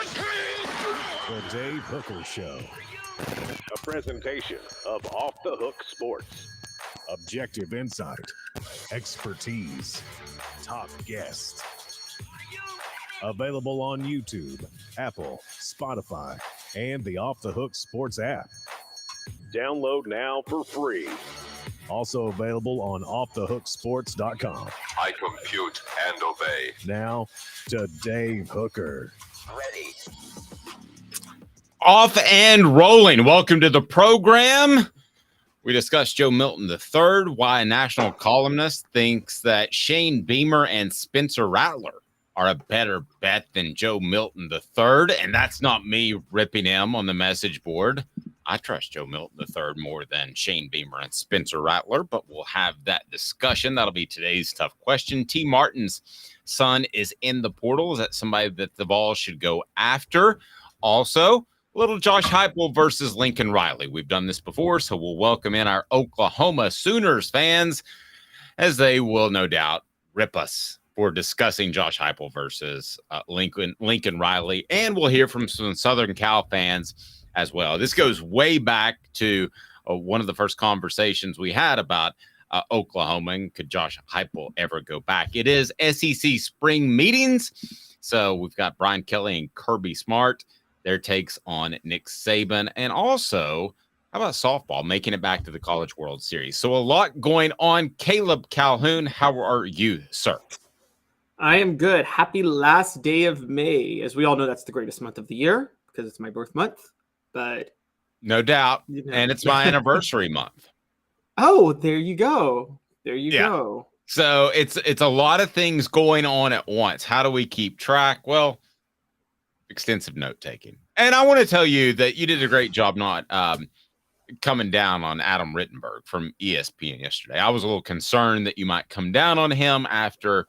The Dave Hooker Show. A presentation of Off the Hook Sports. Objective insight, expertise, top guests. Available on YouTube, Apple, Spotify, and the Off the Hook Sports app. Download now for free. Also available on offthehooksports.com. I compute and obey. Now to Dave Hooker. Ready. Off and rolling. Welcome to the program. We discussed Joe Milton III, why a national columnist thinks that Shane Beamer and Spencer Rattler are a better bet than Joe Milton III. And that's not me ripping him on the message board. I trust Joe Milton III more than Shane Beamer and Spencer Rattler, but we'll have that discussion. That'll be today's tough question. T. Martin's son is in the portal. Is that somebody that the Vols should go after? Also, a little Josh Heupel versus Lincoln Riley. We've done this before, so we'll welcome in our Oklahoma Sooners fans, as they will no doubt rip us for discussing Josh Heupel versus Lincoln Riley. And we'll hear from some Southern Cal fans as well. This goes way back to one of the first conversations we had about Oklahoma and could Josh Heupel ever go back. It is SEC spring meetings, so we've got Brian Kelly and Kirby Smart, their takes on Nick Saban, and also how about softball making it back to the College World Series. So a lot going on. Caleb Calhoun, how are you, sir? I am good. Happy last day of May. As we all know, that's the greatest month of the year because it's my birth month. But no doubt. And it's my anniversary month. Oh, there you go. There you go. So it's a lot of things going on at once. How do we keep track? Well, extensive note taking. And I want to tell you that you did a great job not coming down on Adam Rittenberg from ESPN yesterday. I was a little concerned that you might come down on him after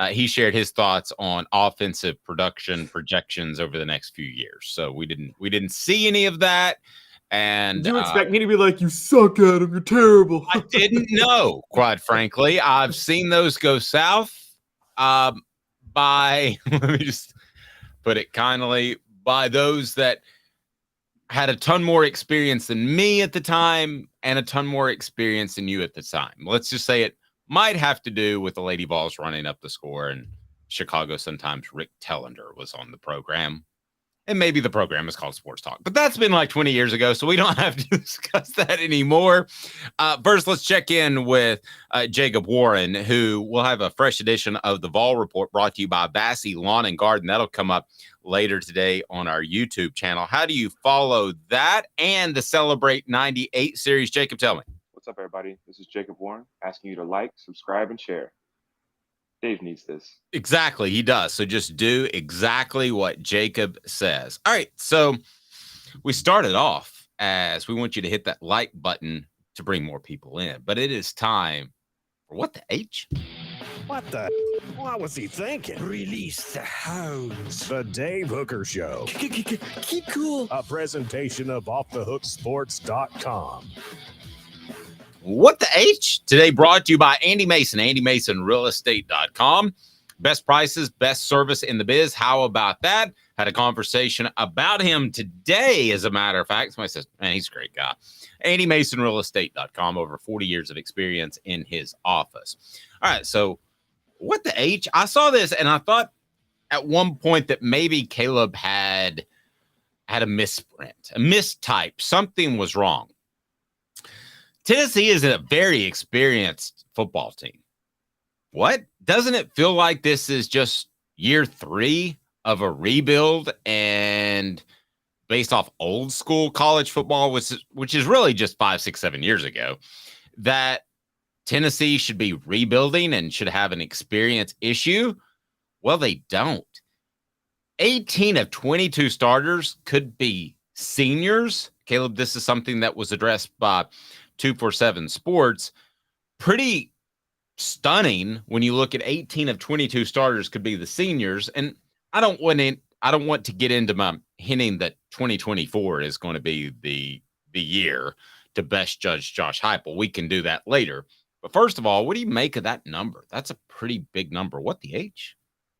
he shared his thoughts on offensive production projections over the next few years. So we didn't see any of that. And you expect me to be like, you suck at him, you're terrible. I didn't know, quite frankly. I've seen those go south by, let me just put it kindly, by those that had a ton more experience than me at the time and a ton more experience than you at the time. Let's just say it might have to do with the Lady Vols running up the score and Chicago Sun-Times Rick Tellender was on the program. And maybe the program is called Sports Talk. But that's been like 20 years ago, so we don't have to discuss that anymore. First, let's check in with Jacob Warren, who will have a fresh edition of the Vol Report brought to you by Bassey Lawn and Garden. That'll come up later today on our YouTube channel. How do you follow that and the Celebrate 98 series? Jacob, tell me. What's up, everybody? This is Jacob Warren asking you to like, subscribe, and share. Dave needs this. Exactly. He does. So just do exactly what Jacob says. All right. So we started off as we want you to hit that like button to bring more people in, but it is time for what the H? What the? What was he thinking? Release the hounds. The Dave Hooker Show. Keep cool. A presentation of offthehooksports.com. What the H? Today brought to you by Andy Mason, AndyMasonRealEstate.com. Best prices, best service in the biz. How about that? Had a conversation about him today, as a matter of fact. Somebody says, man, he's a great guy. AndyMasonRealEstate.com, over 40 years of experience in his office. All right, so what the H? I saw this, and I thought at one point that maybe Caleb had a misprint, a mistype. Something was wrong. Tennessee is a very experienced football team. What? Doesn't it feel like this is just year 3 of a rebuild and based off old school college football, which is really just 5, 6, 7 years ago, that Tennessee should be rebuilding and should have an experience issue? Well, they don't. 18 of 22 starters could be seniors. Caleb, this is something that was addressed by 247 Sports. Pretty stunning when you look at 18 of 22 starters could be the seniors. And I don't want to get into my hinting that 2024 is going to be the year to best judge Josh Heupel. We can do that later. But first of all, what do you make of that number? That's a pretty big number. What the H?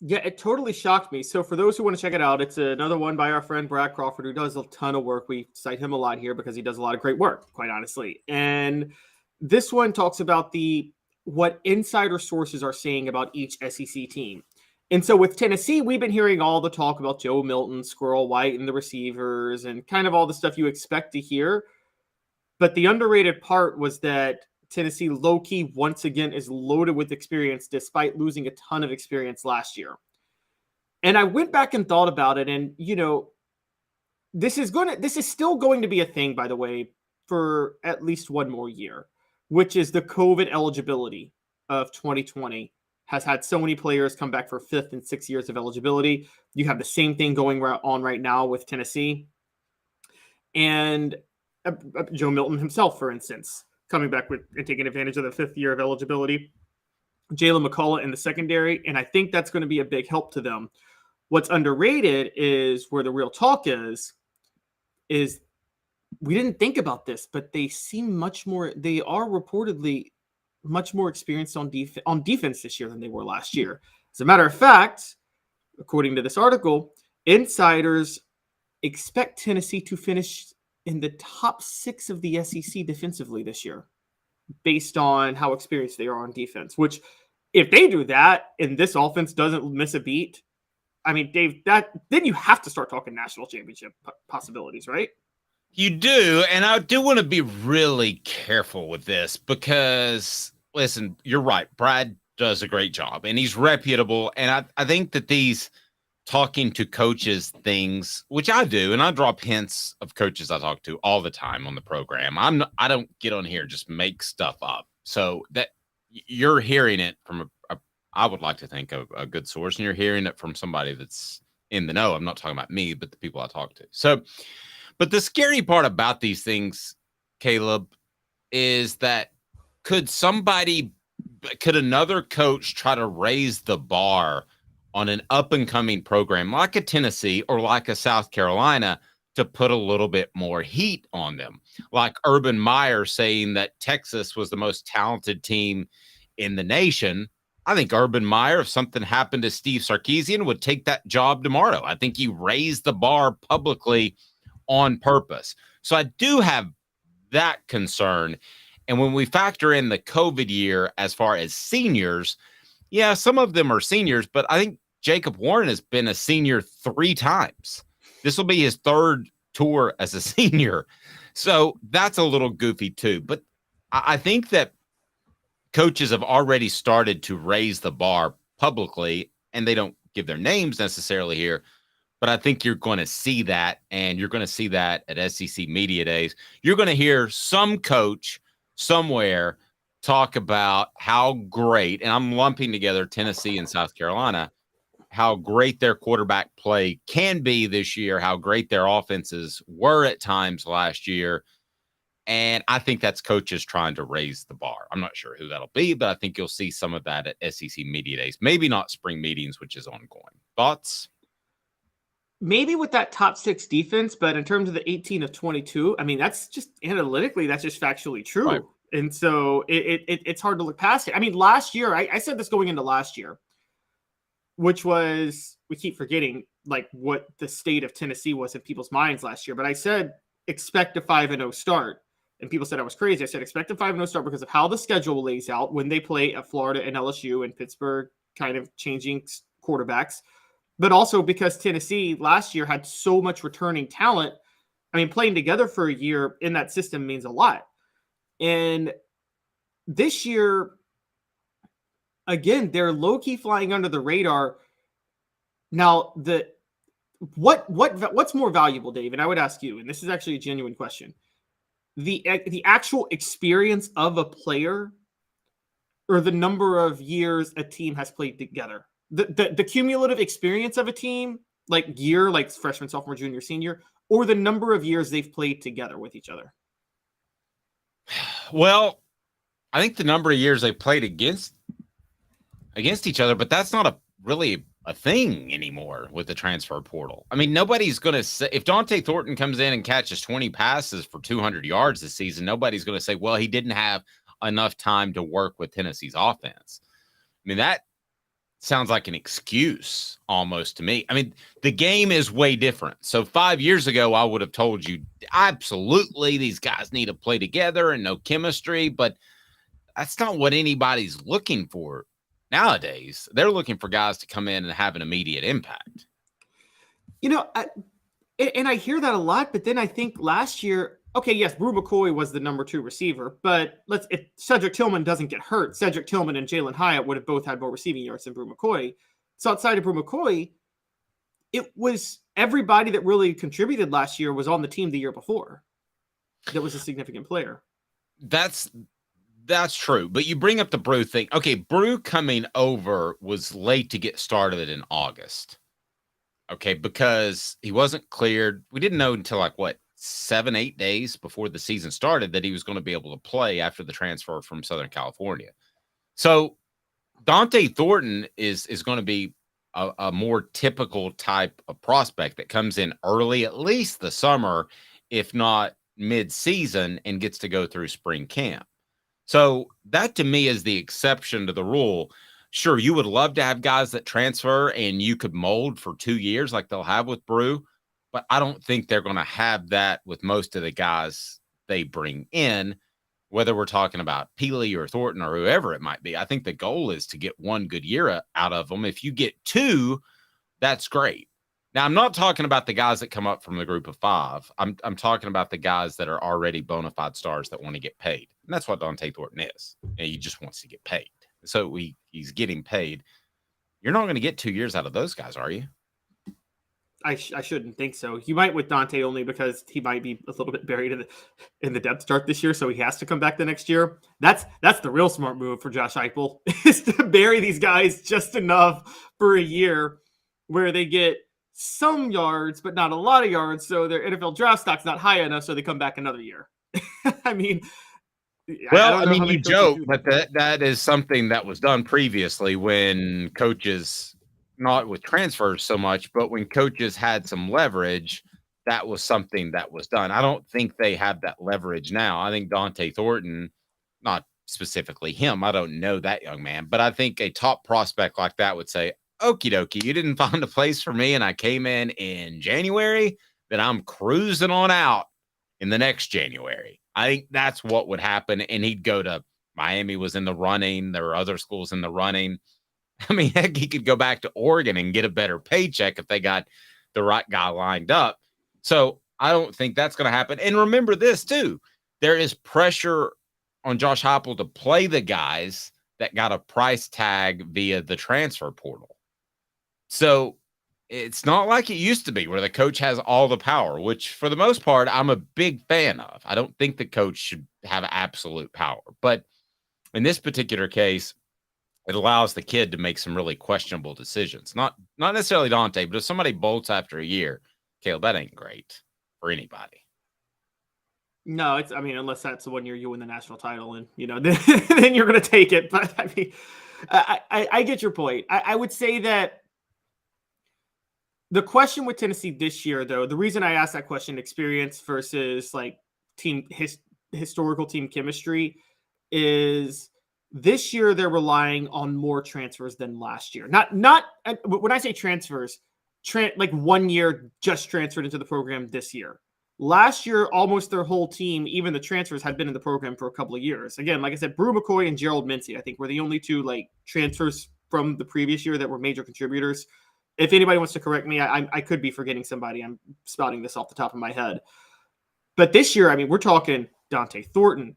Yeah, it totally shocked me. So for those who want to check it out, it's another one by our friend Brad Crawford, who does a ton of work. We cite him a lot here because he does a lot of great work, quite honestly. And this one talks about what insider sources are saying about each SEC team. And so with Tennessee, we've been hearing all the talk about Joe Milton, Squirrel White, and the receivers, and kind of all the stuff you expect to hear. But the underrated part was that Tennessee low-key once again is loaded with experience despite losing a ton of experience last year. And I went back and thought about it, and this is still going to be a thing, by the way, for at least one more year, which is the COVID eligibility of 2020 has had so many players come back for 5th and 6th years of eligibility. You have the same thing going on right now with Tennessee. And Joe Milton himself, for instance, coming back and taking advantage of the 5th year of eligibility. Jalen McCullough in the secondary, and I think that's going to be a big help to them. What's underrated is where the real talk is we didn't think about this, but they are reportedly much more experienced on defense this year than they were last year. As a matter of fact, according to this article, insiders expect Tennessee to finish in the top 6 of the SEC defensively this year, based on how experienced they are on defense, which if they do that and this offense doesn't miss a beat, I mean, Dave, then you have to start talking national championship possibilities, right? You do. And I do want to be really careful with this because, listen, you're right. Brad does a great job and he's reputable. And I think that these talking to coaches things, which I do, and I drop hints of coaches I talk to all the time on the program. I don't get on here, just make stuff up. So that you're hearing it from I would like to think a good source, and you're hearing it from somebody that's in the know. I'm not talking about me, but the people I talk to. So, but the scary part about these things, Caleb, is that could another coach try to raise the bar on an up-and-coming program like a Tennessee or like a South Carolina to put a little bit more heat on them? Like Urban Meyer saying that Texas was the most talented team in the nation. I think Urban Meyer, if something happened to Steve Sarkisian, would take that job tomorrow. I think he raised the bar publicly on purpose. So I do have that concern. And when we factor in the COVID year as far as seniors, yeah, some of them are seniors, but I think Jacob Warren has been a senior 3 times. This will be his 3rd tour as a senior. So that's a little goofy too. But I think that coaches have already started to raise the bar publicly, and they don't give their names necessarily here, but I think you're going to see that, and you're going to see that at SEC Media Days. You're going to hear some coach somewhere talk about how great, and I'm lumping together Tennessee and South Carolina, how great their quarterback play can be this year, how great their offenses were at times last year. And I think that's coaches trying to raise the bar. I'm not sure who that'll be, but I think you'll see some of that at SEC Media Days. Maybe not spring meetings, which is ongoing. Thoughts? Maybe with that top 6 defense, but in terms of the 18 of 22, I mean, that's just analytically, that's just factually true. Right. And so it's hard to look past it. I mean, last year, I said this going into last year, which was, we keep forgetting like what the state of Tennessee was in people's minds last year. But I said, expect a 5-0 start. And people said I was crazy. I said, expect a 5-0 start because of how the schedule lays out when they play at Florida and LSU and Pittsburgh, kind of changing quarterbacks. But also because Tennessee last year had so much returning talent. I mean, playing together for a year in that system means a lot. And this year, again, they're low-key flying under the radar. Now, what's more valuable, Dave? And I would ask you, and this is actually a genuine question. The actual experience of a player or the number of years a team has played together? The cumulative experience of a team, like freshman, sophomore, junior, senior, or the number of years they've played together with each other? Well, I think the number of years they played against each other, but that's not really a thing anymore with the transfer portal. I mean, nobody's going to say, if Dante Thornton comes in and catches 20 passes for 200 yards this season, nobody's going to say, well, he didn't have enough time to work with Tennessee's offense. I mean, sounds like an excuse almost to me. I mean, the game is way different. So 5 years ago, I would have told you absolutely these guys need to play together and no chemistry, but that's not what anybody's looking for nowadays. They're looking for guys to come in and have an immediate impact. And I hear that a lot, but then I think last year, okay, yes, Brew McCoy was the number 2 receiver, but if Cedric Tillman doesn't get hurt, Cedric Tillman and Jalen Hyatt would have both had more receiving yards than Brew McCoy. So outside of Brew McCoy, it was everybody that really contributed last year was on the team the year before. That was a significant player. That's true. But you bring up the Brew thing. Okay, Brew coming over was late to get started in August. Okay, because he wasn't cleared. We didn't know until 7-8 days before the season started that he was going to be able to play after the transfer from Southern California. So Dante Thornton is going to be a more typical type of prospect that comes in early, at least the summer, if not mid-season, and gets to go through spring camp. So that to me is the exception to the rule. Sure, you would love to have guys that transfer and you could mold for 2 years like they'll have with Brew, but I don't think they're going to have that with most of the guys they bring in, whether we're talking about Peely or Thornton or whoever it might be. I think the goal is to get 1 good year out of them. If you get 2, that's great. Now, I'm not talking about the guys that come up from the group of 5. I'm talking about the guys that are already bona fide stars that want to get paid. And that's what Dante Thornton is. And he just wants to get paid. So he's getting paid. You're not going to get 2 years out of those guys, are you? I shouldn't think so. You might with Dante only because he might be a little bit buried in the depth chart this year, so he has to come back the next year. That's the real smart move for Josh Heupel, is to bury these guys just enough for a year where they get some yards, but not a lot of yards, so their NFL draft stock's not high enough, so they come back another year. I mean, you joke, but that is something that was done previously when coaches, not with transfers so much, but when coaches had some leverage, that was something that was done. I don't think they have that leverage now. I think Dante Thornton, not specifically him, I don't know that young man, but I think a top prospect like that would say, okie dokie, you didn't find a place for me and I came in January, then I'm cruising on out in the next January. I think that's what would happen. And he'd go to Miami was in the running. There were other schools in the running. I mean, heck, he could go back to Oregon and get a better paycheck if they got the right guy lined up. So I don't think that's going to happen. And remember this too. There is pressure on Josh Heupel to play the guys that got a price tag via the transfer portal. So it's not like it used to be where the coach has all the power, which for the most part, I'm a big fan of. I don't think the coach should have absolute power. But in this particular case, it allows the kid to make some really questionable decisions. Not necessarily Dante, but if somebody bolts after a year, Caleb, that ain't great for anybody. No, unless that's the 1 year you win the national title and, then you're going to take it. But I mean, I get your point. I would say that the question with Tennessee this year, though, the reason I asked that question, experience versus historical team chemistry, is this year they're relying on more transfers than last year. Not when I say transfers, 1 year just transferred into the program this year. Last year, almost their whole team, even the transfers, had been in the program for a couple of years. Again, like I said, Brew McCoy and Gerald Mincy, I think, were the only 2 transfers from the previous year that were major contributors. If anybody wants to correct me, I could be forgetting somebody. I'm spouting this off the top of my head. But this year, we're talking Dante Thornton,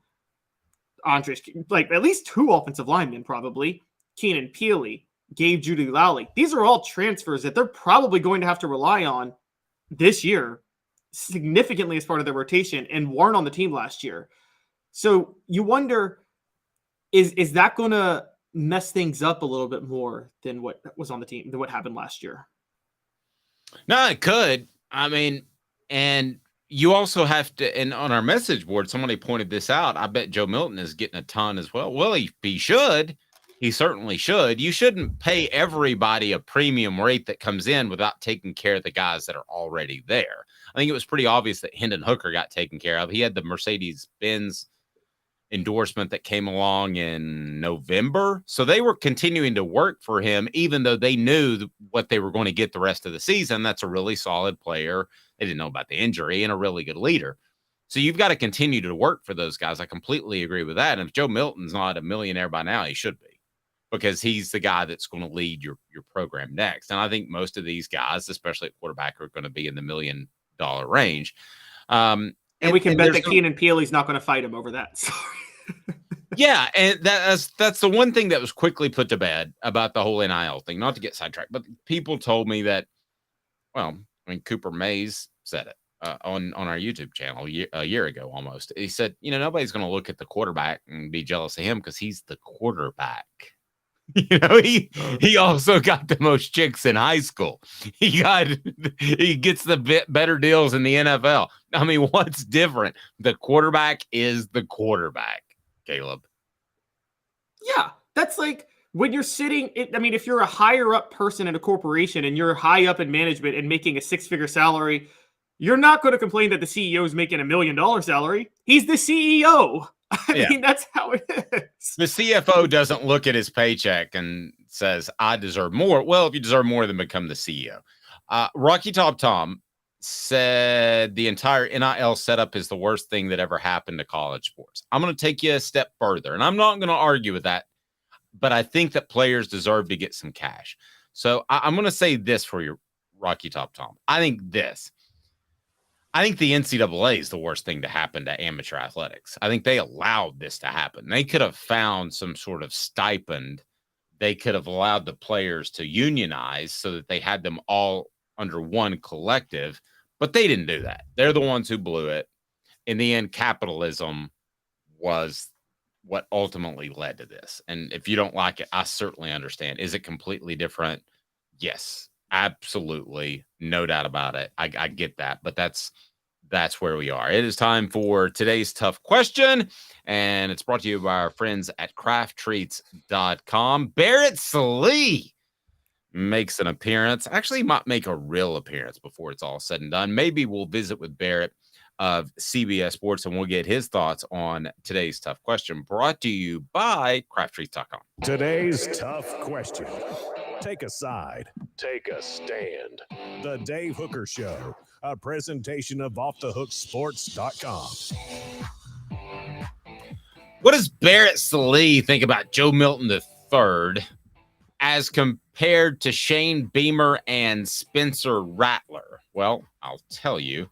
Andres, at least 2 offensive linemen probably, Keenan Peely, Gabe Judy-Lally. These are all transfers that they're probably going to have to rely on this year significantly as part of their rotation and weren't on the team last year. So you wonder, is that going to mess things up a little bit more than what was on the team, than what happened last year? No, it could. And you also have to, and on our message board, somebody pointed this out. I bet Joe Milton is getting a ton as well. Well, he should. He certainly should. You shouldn't pay everybody a premium rate that comes in without taking care of the guys that are already there. I think it was pretty obvious that Hendon Hooker got taken care of. He had the Mercedes-Benz endorsement that came along in November. So they were continuing to work for him, even though they knew what they were going to get the rest of the season. That's a really solid player. They didn't know about the injury and a really good leader. So you've got to continue to work for those guys. I completely agree with that. And if Joe Milton's not a millionaire by now, he should be, because he's the guy that's going to lead your program next. And I think most of these guys, especially at quarterback, are going to be in the $1 million range. And we can bet that Keenan Peely's not going to fight him over that. Sorry. Yeah, and that's the one thing that was quickly put to bed about the whole NIL thing. Not to get sidetracked, but people told me that, well, I mean, Cooper Mays said it on our YouTube channel a year ago almost. He said, nobody's going to look at the quarterback and be jealous of him because he's the quarterback. He also got the most chicks in high school. He gets the better deals in the NFL. I mean, what's different? The quarterback is the quarterback, Caleb. Yeah, that's like when you're sitting. If you're a higher up person in a corporation and you're high up in management and making a 6-figure salary, you're not going to complain that the CEO is making $1 million salary. He's the CEO. I mean, that's how it is. The CFO doesn't look at his paycheck and says, I deserve more. Well, if you deserve more, then become the CEO. Rocky Top Tom said the entire NIL setup is the worst thing that ever happened to college sports. I'm going to take you a step further, and I'm not going to argue with that, but I think that players deserve to get some cash. So I'm going to say this for you, Rocky Top Tom. I think the NCAA is the worst thing to happen to amateur athletics. I think they allowed this to happen. They could have found some sort of stipend. They could have allowed the players to unionize so that they had them all under one collective, but they didn't do that. They're the ones who blew it. In the end, capitalism was what ultimately led to this. And if you don't like it, I certainly understand. Is it completely different? Yes, absolutely. No doubt about it. I get that, but that's where we are. It is time for today's tough question, and it's brought to you by our friends at crafttreats.com. Barrett Sallee makes an appearance. Actually, might make a real appearance before it's all said and done. Maybe we'll visit with Barrett of CBS Sports, and we'll get his thoughts on today's tough question, brought to you by crafttreats.com. Today's tough question. Take a side. Take a stand. The Dave Hooker Show, a presentation of offthehooksports.com. What does Barrett Sallee think about Joe Milton III as compared to Shane Beamer and Spencer Rattler? Well, I'll tell you,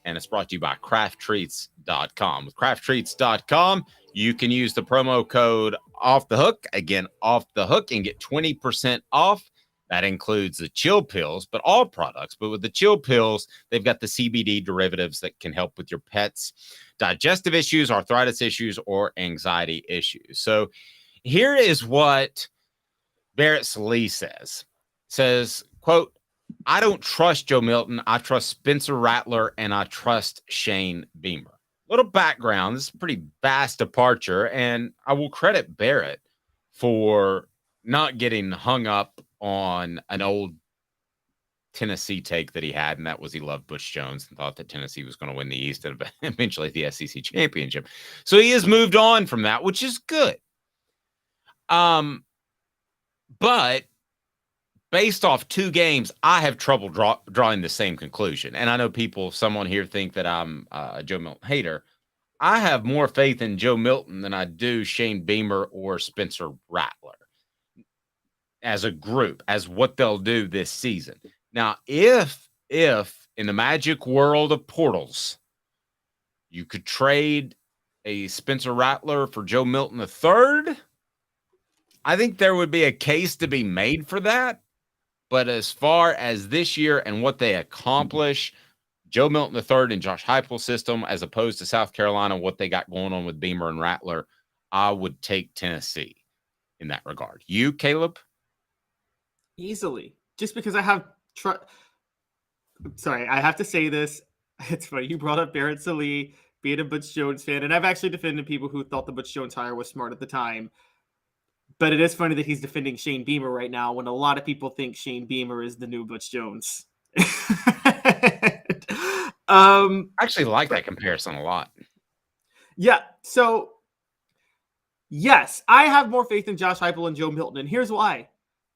and it's brought to you by crafttreats.com. With crafttreats.com, you can use the promo code Off the Hook, again, Off the Hook, and get 20% off. That includes the chill pills, but all products. But with the chill pills, they've got the CBD derivatives that can help with your pet's digestive issues, arthritis issues, or anxiety issues. So here is what Barrett Sallee says, quote, I don't trust Joe Milton. I trust Spencer Rattler, and I trust Shane Beamer. Little background. This is a pretty vast departure, and I will credit Barrett for not getting hung up on an old Tennessee take that he had, and that was he loved Butch Jones and thought that Tennessee was going to win the East and eventually the SEC championship. So he has moved on from that, which is good. But based off 2 games, I have trouble drawing the same conclusion. And I know someone here think that I'm a Joe Milton hater. I have more faith in Joe Milton than I do Shane Beamer or Spencer Rattler as a group, as what they'll do this season. Now, if in the magic world of portals, you could trade a Spencer Rattler for Joe Milton III, I think there would be a case to be made for that. But as far as this year and what they accomplish, Joe Milton III and Josh Heupel's system, as opposed to South Carolina, what they got going on with Beamer and Rattler, I would take Tennessee in that regard. You, Caleb? Easily. Just because I have sorry, I have to say this. It's funny. You brought up Barrett Sallee being a Butch Jones fan, and I've actually defended people who thought the Butch Jones hire was smart at the time. But it is funny that he's defending Shane Beamer right now when a lot of people think Shane Beamer is the new Butch Jones. I actually like that comparison a lot. Yeah. So Yes, I have more faith in Josh Heupel and Joe Milton, and here's why.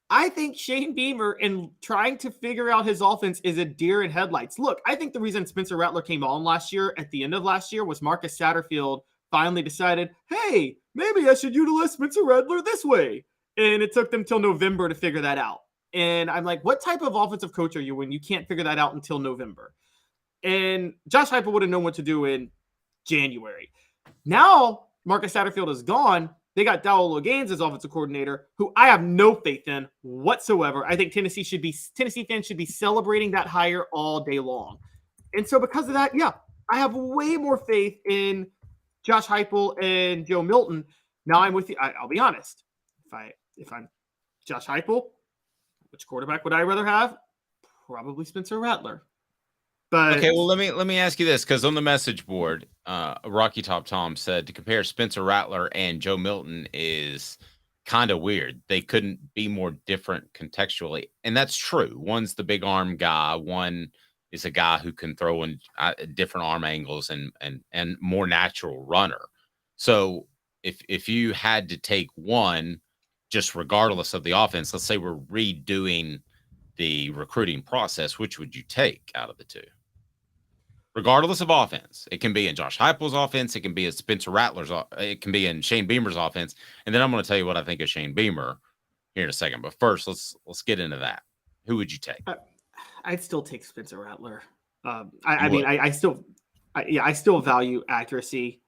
I think Shane Beamer in trying to figure out his offense is a deer in headlights. Look, I think the reason Spencer Rattler came on last year at the end of last year was Marcus Satterfield finally decided, hey, maybe I should utilize Spencer Rattler this way. And it took them till November to figure that out. And I'm like, what type of offensive coach are you when you can't figure that out until November? And Josh Heupel would have known what to do in January. Now, Marcus Satterfield is gone. They got Dowell Gaines as offensive coordinator, who I have no faith in whatsoever. I think Tennessee fans should be celebrating that hire all day long. And so because of that, yeah, I have way more faith in Josh Heupel and Joe Milton. Now I'm with you. I'll be honest. If I'm Josh Heupel, which quarterback would I rather have? Probably Spencer Rattler. But okay, well, let me ask you this, because on the message board, Rocky Top Tom said to compare Spencer Rattler and Joe Milton is kind of weird. They couldn't be more different contextually, and that's true. One's the big arm guy. One is a guy who can throw in different arm angles and more natural runner. So if you had to take one, just regardless of the offense, let's say we're redoing the recruiting process, which would you take out of the two? Regardless of offense, it can be in Josh Heupel's offense, it can be in Spencer Rattler's, it can be in Shane Beamer's offense, and then I'm going to tell you what I think of Shane Beamer here in a second. But first, let's get into that. Who would you take? I'd still take Spencer Rattler. I still value accuracy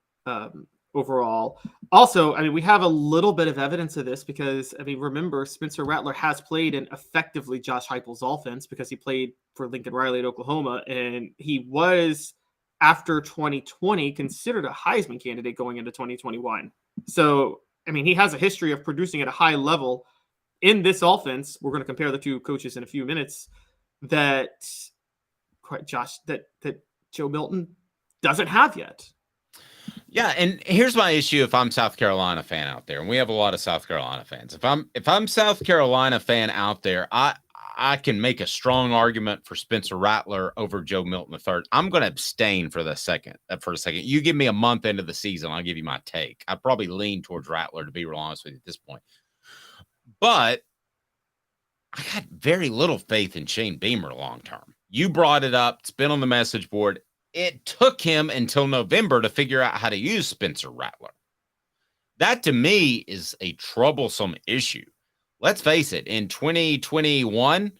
overall. Also, we have a little bit of evidence of this because, remember, Spencer Rattler has played in effectively Josh Heupel's offense because he played for Lincoln Riley at Oklahoma, and he was, after 2020, considered a Heisman candidate going into 2021. So, he has a history of producing at a high level in this offense. We're going to compare the two coaches in a few minutes. That Joe Milton doesn't have yet. Yeah, and here's my issue if I'm South Carolina fan out there, and we have a lot of South Carolina fans. If I'm South Carolina fan out there, I can make a strong argument for Spencer Rattler over Joe Milton III. I'm going to abstain for a second. You give me a month into the season, I'll give you my take. I probably lean towards Rattler, to be real honest with you at this point. But I got very little faith in Shane Beamer long term. You brought it up. It's been on the message board. It took him until November to figure out how to use Spencer Rattler. That, to me, is a troublesome issue. Let's face it, in 2021,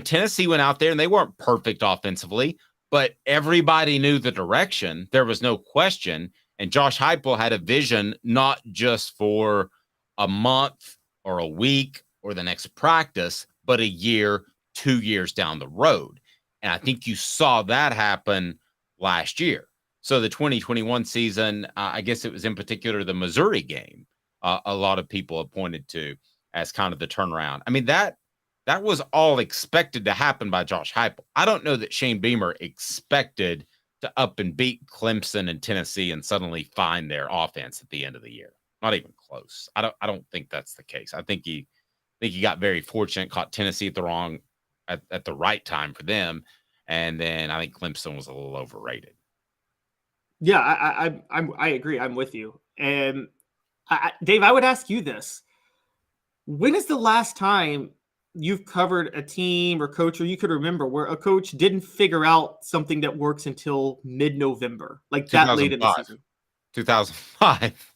Tennessee went out there and they weren't perfect offensively, but everybody knew the direction. There was no question. And Josh Heupel had a vision not just for a month or a week or the next practice, but a year, 2 years down the road. And I think you saw that happen last year. So the 2021 season, I guess it was in particular the Missouri game, a lot of people have pointed to as kind of the turnaround. That was all expected to happen by Josh Heupel. I don't know that Shane Beamer expected to up and beat Clemson and Tennessee and suddenly find their offense at the end of the year. Not even close. I don't think that's the case. I think he got very fortunate, caught Tennessee at the right time for them. And then I think Clemson was a little overrated. Yeah, I agree. I'm with you. And Dave, I would ask you this. When is the last time you've covered a team or coach, or you could remember, where a coach didn't figure out something that works until mid-November, like that late in the season? 2005.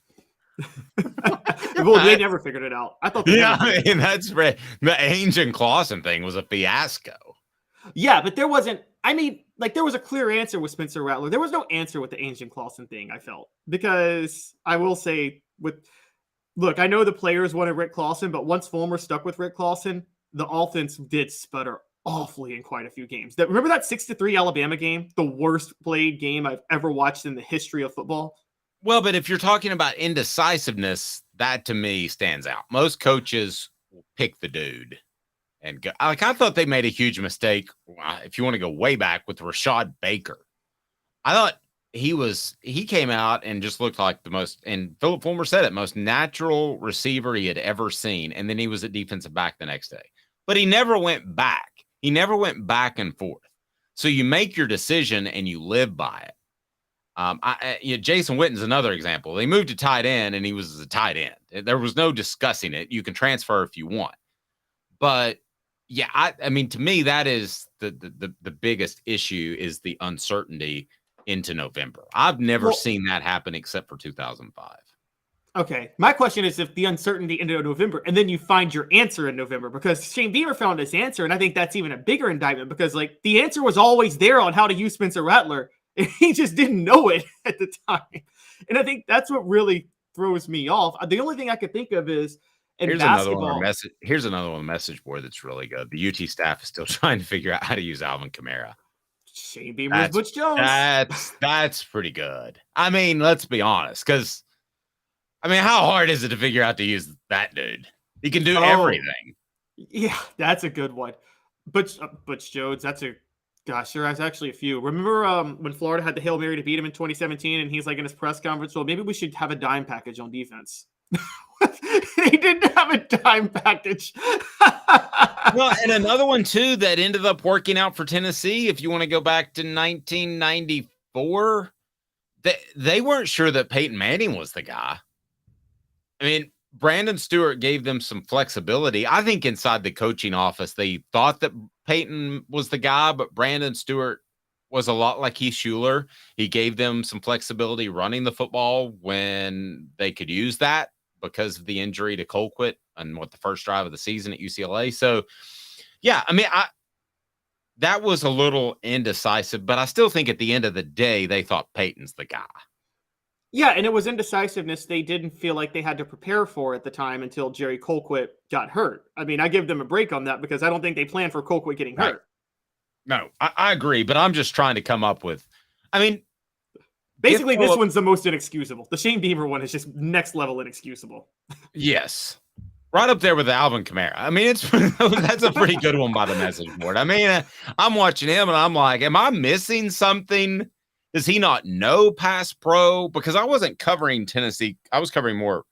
Well, they never figured it out. I thought. That's right. The Ainge and Clausen thing was a fiasco. Yeah, but there wasn't. There was a clear answer with Spencer Rattler. There was no answer with the Ainge and Clausen thing, I felt, because I will say, look, I know the players wanted Rick Clausen, but once Fulmer stuck with Rick Clausen, the offense did sputter awfully in quite a few games. Remember that 6-3 Alabama game, the worst played game I've ever watched in the history of football? Well, but if you're talking about indecisiveness, that to me stands out. Most coaches will pick the dude and go. I thought they made a huge mistake. If you want to go way back with Rashad Baker, I thought he came out and just looked like the most, and Philip Fulmer said it, most natural receiver he had ever seen. And then he was at defensive back the next day, but he never went back. He never went back and forth. So you make your decision and you live by it. Jason Witten's another example. They moved to tight end, and he was a tight end. There was no discussing it. You can transfer if you want, but yeah, I mean, to me, that is the biggest issue is the uncertainty into November. I've never seen that happen except for 2005. Okay, my question is if the uncertainty into November, and then you find your answer in November, because Shane Beamer found his answer, and I think that's even a bigger indictment because, like, the answer was always there on how to use Spencer Rattler, and he just didn't know it at the time. And I think that's what really throws me off. The only thing I could think of is here's another one on the message board that's really good. The UT staff is still trying to figure out how to use Alvin Kamara. Shane Beamer's Butch Jones. That's pretty good. I mean, let's be honest, because how hard is it to figure out to use that dude? He can do everything. Yeah, that's a good one. Butch Jones, there's actually a few. Remember when Florida had the Hail Mary to beat him in 2017, and he's like in his press conference, well, maybe we should have a dime package on defense. He didn't have a dime package. Well, and another one, too, that ended up working out for Tennessee, if you want to go back to 1994, they weren't sure that Peyton Manning was the guy. I mean, Brandon Stewart gave them some flexibility. I think inside the coaching office, they thought that Peyton was the guy, but Brandon Stewart was a lot like Heath Schuler. He gave them some flexibility running the football when they could use that because of the injury to Colquitt and the first drive of the season at UCLA. So, yeah, that was a little indecisive, but I still think at the end of the day, they thought Peyton's the guy. Yeah, and it was indecisiveness they didn't feel like they had to prepare for at the time until Jerry Colquitt got hurt. I give them a break on that because I don't think they planned for Colquitt getting hurt. No, I agree, but I'm just trying to come up with, basically this one's the most inexcusable. The Shane Beamer one is just next level inexcusable. Yes. Right up there with Alvin Kamara. That's a pretty good one by the message board. I'm watching him and I'm like, am I missing something? Does he not know pass pro? Because I wasn't covering Tennessee. I was covering more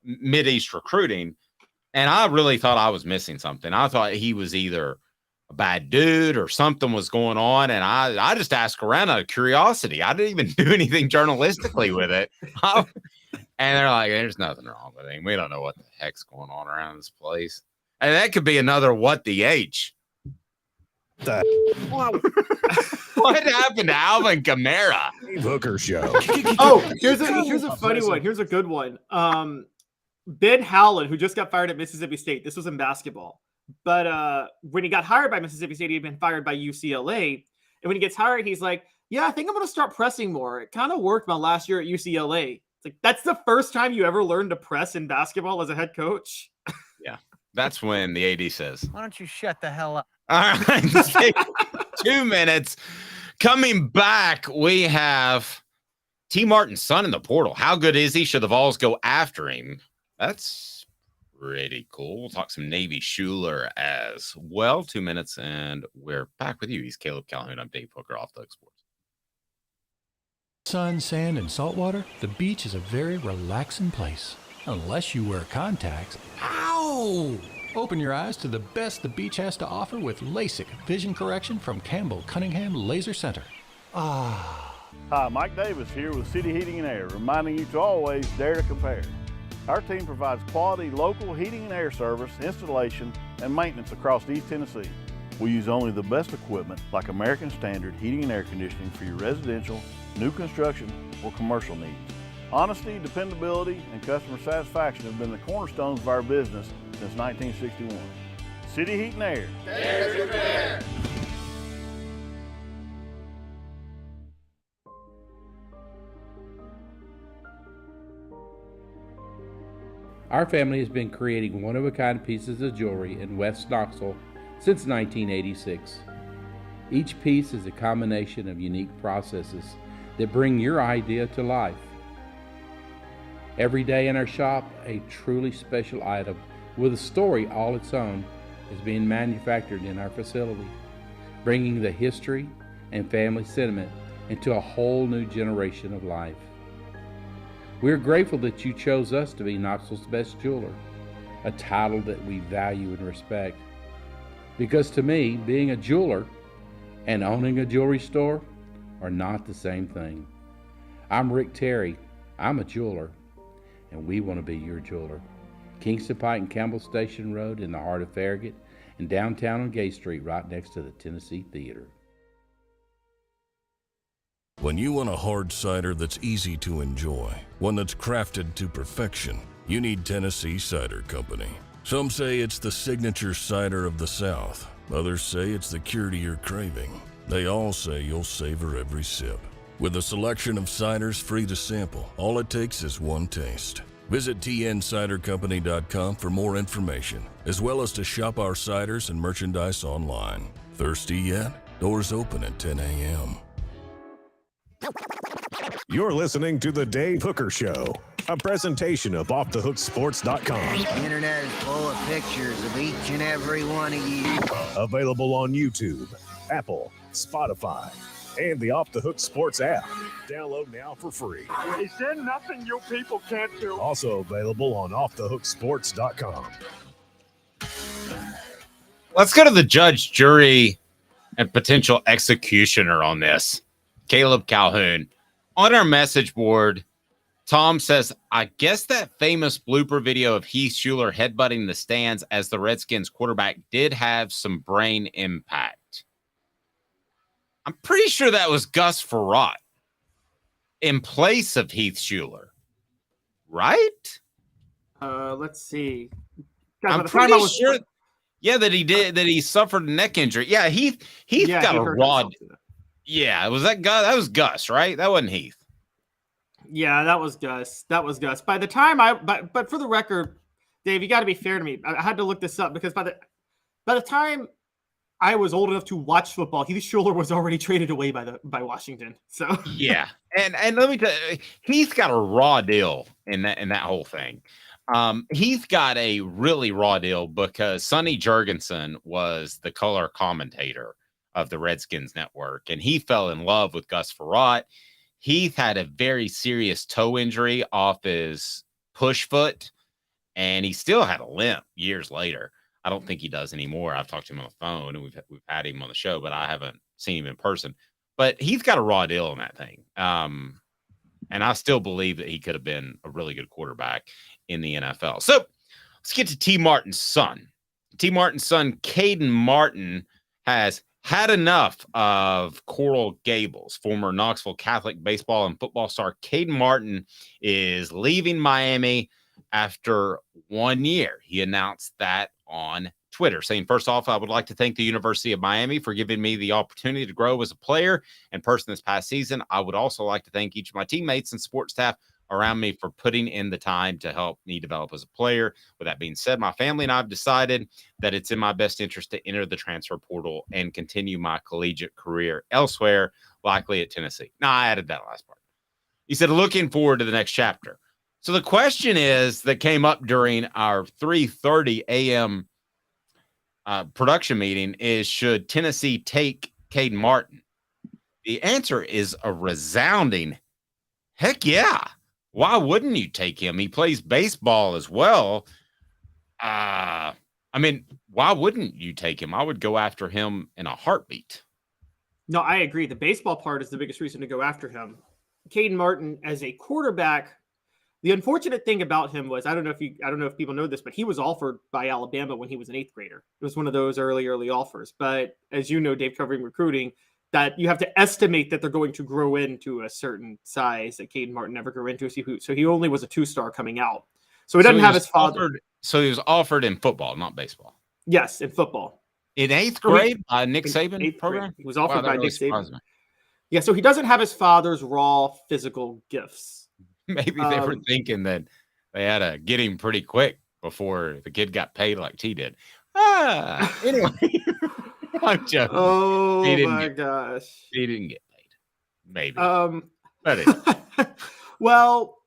Mid-East recruiting, and I really thought I was missing something. I thought he was either a bad dude or something was going on, and I just asked around out of curiosity. I didn't even do anything journalistically with it. And they're like, there's nothing wrong with him. We don't know what the heck's going on around this place. And that could be another what the H. What happened to Alvin Kamara? Hooker show. Here's a funny one. Here's a good one. Ben Howland, who just got fired at Mississippi State. This was in basketball. But when he got hired by Mississippi State, he had been fired by UCLA. And when he gets hired, he's like, yeah, I think I'm going to start pressing more. It kind of worked my last year at UCLA. It's like, that's the first time you ever learned to press in basketball as a head coach? Yeah. That's when the AD says, Why don't you shut the hell up? All right. 2 minutes. Coming back, we have T. Martin's son in the portal. How good is he? Should the Vols go after him? That's pretty cool. We'll talk some Navy Schuler as well. 2 minutes, and we're back with you. He's Caleb Calhoun. I'm Dave Hooker, Off the Hook Sports. Sun, sand, and salt water, the beach is a very relaxing place. Unless you wear contacts. Ow! Open your eyes to the best the beach has to offer with LASIK vision correction from Campbell Cunningham Laser Center. Ah. Hi, Mike Davis here with City Heating and Air, reminding you to always dare to compare. Our team provides quality local heating and air service, installation, and maintenance across East Tennessee. We use only the best equipment like American Standard heating and air conditioning for your residential, new construction, or commercial needs. Honesty, dependability, and customer satisfaction have been the cornerstones of our business since 1961. City Heat and Air. Dare to compare. Our family has been creating one-of-a-kind pieces of jewelry in West Knoxville since 1986. Each piece is a combination of unique processes that bring your idea to life. Every day in our shop, a truly special item with a story all its own is being manufactured in our facility, bringing the history and family sentiment into a whole new generation of life. We're grateful that you chose us to be Knoxville's best jeweler, a title that we value and respect. Because to me, being a jeweler and owning a jewelry store are not the same thing. I'm Rick Terry. I'm a jeweler, and we want to be your jeweler. Kingston Pike and Campbell Station Road in the heart of Farragut, and downtown on Gay Street right next to the Tennessee Theater. When you want a hard cider that's easy to enjoy, one that's crafted to perfection, you need Tennessee Cider Company. Some say it's the signature cider of the South. Others say it's the cure to your craving. They all say you'll savor every sip. With a selection of ciders free to sample, all it takes is one taste. Visit tncidercompany.com for more information, as well as to shop our ciders and merchandise online. Thirsty yet? Doors open at 10 a.m. You're listening to The Dave Hooker Show, a presentation of OffTheHookSports.com. The internet is full of pictures of each and every one of you. Available on YouTube, Apple, Spotify, and the Off the Hook Sports app. Download now for free. Is there nothing you people can't do? Also available on OffTheHookSports.com. Let's go to the judge, jury, and potential executioner on this. Caleb Calhoun. On our message board, Tom says, I guess that famous blooper video of Heath Schuler headbutting the stands as the Redskins quarterback did have some brain impact. I'm pretty sure that was Gus Frerotte in place of Heath Schuler, right? Let's see. I'm pretty sure. Yeah, that he did. That he suffered a neck injury. Yeah, Heath got a raw. Yeah, was that Gus? That was Gus, right? That wasn't Heath. Yeah, that was Gus. By the time but for the record, Dave, you got to be fair to me. I had to look this up because by the time I was old enough to watch football, Heath Schuler was already traded away by Washington. So yeah, and let me tell you, Heath got a raw deal in that whole thing. Heath got a really raw deal because Sonny Jurgensen was the color commentator of the Redskins network, and he fell in love with Gus Frerotte. Heath had a very serious toe injury off his push foot, and he still had a limp years later. I don't think he does anymore. I've talked to him on the phone, and we've had him on the show, but I haven't seen him in person. But he's got a raw deal on that thing. And I still believe that he could have been a really good quarterback in the NFL. So let's get to T. Martin's son. T. Martin's son, Caden Martin, has had enough of Coral Gables. Former Knoxville Catholic baseball and football star Caden Martin is leaving Miami after 1 year. He announced that on Twitter, saying, first off, I would like to thank the University of Miami for giving me the opportunity to grow as a player and person this past season. I would also like to thank each of my teammates and support staff around me for putting in the time to help me develop as a player. With that being said, my family and I have decided that it's in my best interest to enter the transfer portal and continue my collegiate career elsewhere, likely at Tennessee. Now, I added that last part. He said, looking forward to the next chapter. So the question is that came up during our 3:30 a.m. Production meeting is, should Tennessee take Caden Martin? The answer is a resounding heck yeah. Why wouldn't you take him? He plays baseball as well. I mean, why wouldn't you take him? I would go after him in a heartbeat. No, I agree. The baseball part is the biggest reason to go after him. Caden Martin as a quarterback, the unfortunate thing about him was, I don't know if people know this, but he was offered by Alabama when he was an 8th grader. It was one of those early offers. But as you know, Dave, covering recruiting, that you have to estimate that they're going to grow into a certain size that Caden Martin never grew into. So he only was a 2-star coming out. So he doesn't have his father. So he was offered in football, not baseball. Yes, in football. In 8th grade, Nick Saban program? He was offered by really Nick Saban. Yeah, so he doesn't have his father's raw physical gifts. Maybe they were thinking that they had to get him pretty quick before the kid got paid like T did. Anyway. I'm joking. Oh my gosh. He didn't get paid. Maybe. Well,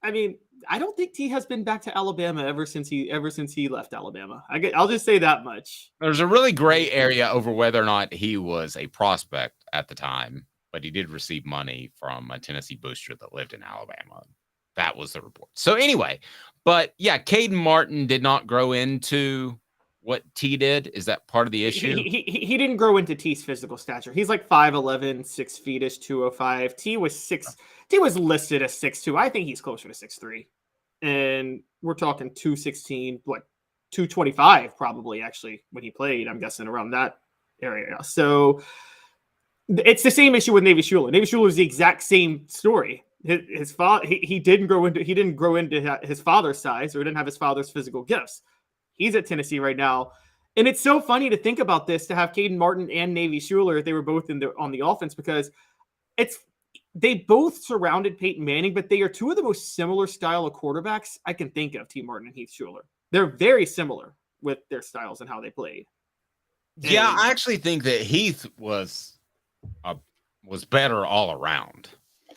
I mean, I don't think T has been back to Alabama ever since he left Alabama. I'll just say that much. There's a really gray area over whether or not he was a prospect at the time, but he did receive money from a Tennessee booster that lived in Alabama. That was the report. So anyway, but yeah, Caden Martin did not grow into what T did? Is that part of the issue? He didn't grow into T's physical stature. He's like 5'11", 6 feet-ish, 205. T was listed as 6'2". I think he's closer to 6'3". And we're talking 216, 225 probably actually when he played. I'm guessing around that area. So it's the same issue with Navy Schuler. Navy Schuler is the exact same story. His father, he didn't grow into his father's size, or didn't have his father's physical gifts. He's at Tennessee right now. And it's so funny to think about this, to have Caden Martin and Navy Schuler, they were both on the offense, because they both surrounded Peyton Manning, but they are two of the most similar style of quarterbacks I can think of, T. Martin and Heath Schuler. They're very similar with their styles and how they played. Yeah, I actually think that Heath was better all around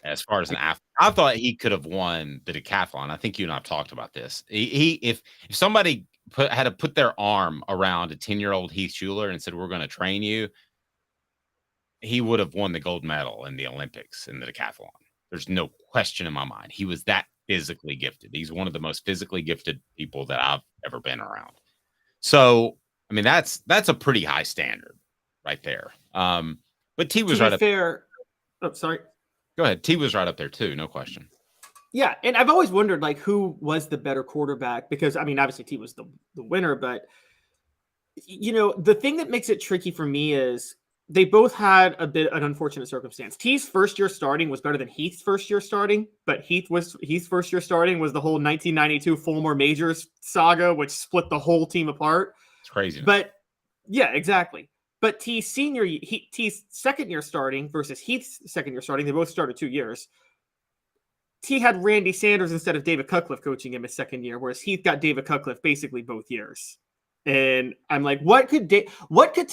as far as an athlete. I thought he could have won the decathlon. I think you and I have talked about this. If somebody had to put their arm around a 10-year-old Heath Schuler and said, "We're going to train you," he would have won the gold medal in the Olympics in the decathlon. There's no question in my mind. He was that physically gifted. He's one of the most physically gifted people that I've ever been around. So, I mean, that's a pretty high standard right there. But T was right up there. Oh, sorry. Go ahead. T was right up there too. No question. Yeah, and I've always wondered, like, who was the better quarterback? Because, I mean, obviously T was the winner, but, you know, the thing that makes it tricky for me is they both had an unfortunate circumstance. T's first year starting was better than Heath's first year starting, but Heath's first year starting was the whole 1992 Fulmer Majors saga, which split the whole team apart. It's crazy. But, yeah, exactly. But T's second year starting versus Heath's second year starting, they both started 2 years. T had Randy Sanders instead of David Cutcliffe coaching him his second year, whereas Heath got David Cutcliffe basically both years. And I'm like, what could T.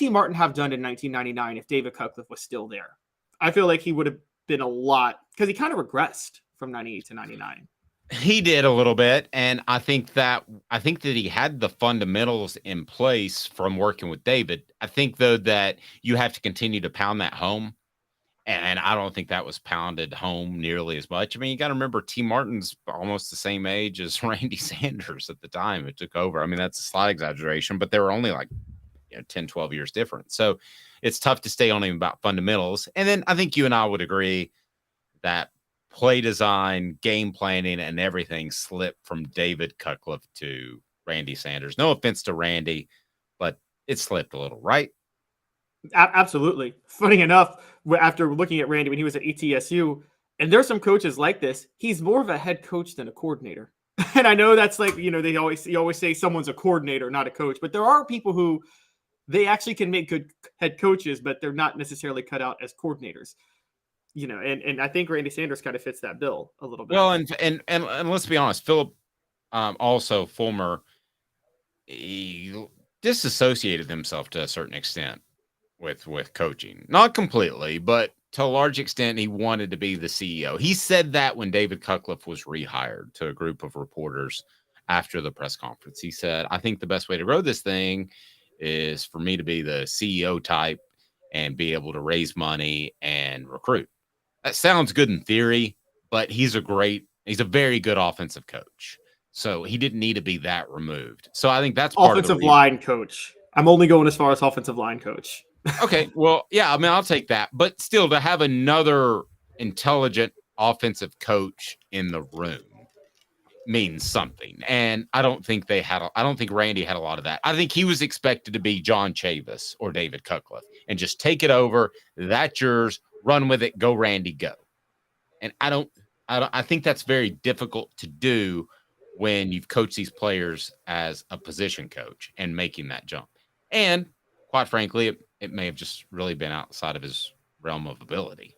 Martin have done in 1999 if David Cutcliffe was still there? I feel like he would have been a lot, because he kind of regressed from 98 to 99. He did a little bit, and I think that he had the fundamentals in place from working with David. I think, though, that you have to continue to pound that home. And I don't think that was pounded home nearly as much. I mean, you got to remember, T. Martin's almost the same age as Randy Sanders at the time it took over. I mean, that's a slight exaggeration, but they were only like 10, 12 years different. So it's tough to stay on him about fundamentals. And then I think you and I would agree that play design, game planning, and everything slipped from David Cutcliffe to Randy Sanders. No offense to Randy, but it slipped a little, right? Absolutely. Funny enough, after looking at Randy when he was at ETSU, and there's some coaches like this, he's more of a head coach than a coordinator. And I know that's like, you always say someone's a coordinator, not a coach, but there are people who they actually can make good head coaches, but they're not necessarily cut out as coordinators. And I think Randy Sanders kind of fits that bill a little bit. Well, and let's be honest, Philip, also Fulmer, he disassociated himself to a certain extent with coaching. Not completely, but to a large extent, he wanted to be the CEO. He said that when David Cutcliffe was rehired to a group of reporters after the press conference. He said, "I think the best way to grow this thing is for me to be the CEO type and be able to raise money and recruit." That sounds good in theory, but he's a very good offensive coach. So he didn't need to be that removed. So I think that's part of the offensive line coach. I'm only going as far as offensive line coach. Okay, well, yeah, I mean, I'll take that. But still, to have another intelligent offensive coach in the room means something. And I don't think Randy had a lot of that. I think he was expected to be John Chavis or David Cutcliffe and just take it over. That's yours. Run with it. Go, Randy, go. And I think that's very difficult to do when you've coached these players as a position coach and making that jump. And quite frankly, it may have just really been outside of his realm of ability.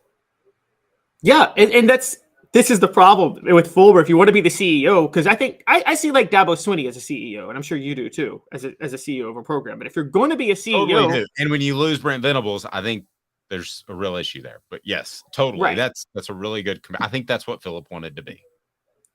Yeah, and this is the problem with Fulmer. If you want to be the CEO, because I think I see like Dabo Swinney as a CEO, and I'm sure you do too, as a CEO of a program. But if you're going to be a CEO, totally, and when you lose Brent Venables, I think there's a real issue there. But yes, totally, right. That's a really good. I think that's what Philip wanted to be.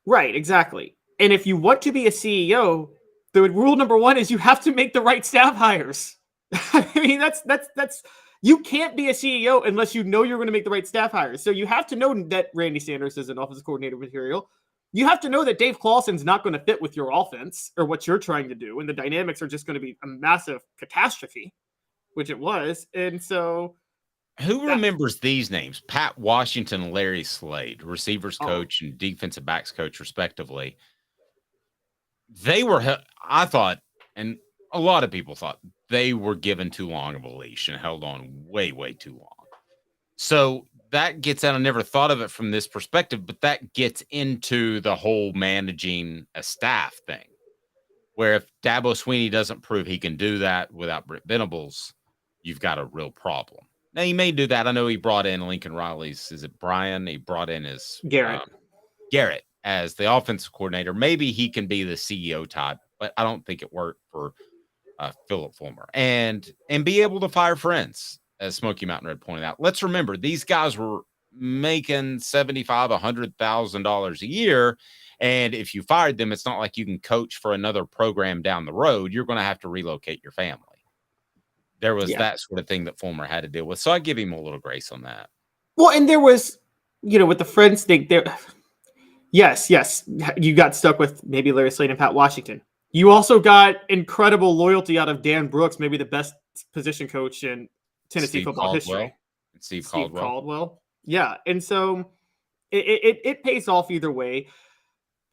Right, exactly. And if you want to be a CEO, the rule number one is you have to make the right staff hires. I mean, that's you can't be a CEO unless you know you're going to make the right staff hires. So you have to know that Randy Sanders is an offensive coordinator material. you have to know that Dave Clawson's not going to fit with your offense or what you're trying to do, and the dynamics are just going to be a massive catastrophe, which it was. And so, who remembers these names? Pat Washington and Larry Slade, receivers coach and defensive backs coach, respectively. They were, I thought, and a lot of people thought, they were given too long of a leash and held on way, way too long. So that gets out. I never thought of it from this perspective, but that gets into the whole managing a staff thing, where if Dabo Swinney doesn't prove he can do that without Britt Venables, you've got a real problem. Now, he may do that. I know he brought in Lincoln Riley's, is it Brian? He brought in his Garrett as the offensive coordinator. Maybe he can be the CEO type, but I don't think it worked for Philip Fulmer. And be able to fire friends, as Smoky Mountain Red pointed out. Let's remember, these guys were making $75,000, $100,000 a year. And if you fired them, it's not like you can coach for another program down the road. You're going to have to relocate your family. There was that sort of thing that Fulmer had to deal with. So I give him a little grace on that. Well, and there was, with the friends thing there. Yes. You got stuck with maybe Larry Slade and Pat Washington. You also got incredible loyalty out of Dan Brooks, maybe the best position coach in Tennessee football history. Steve Caldwell. Yeah. And so it pays off either way.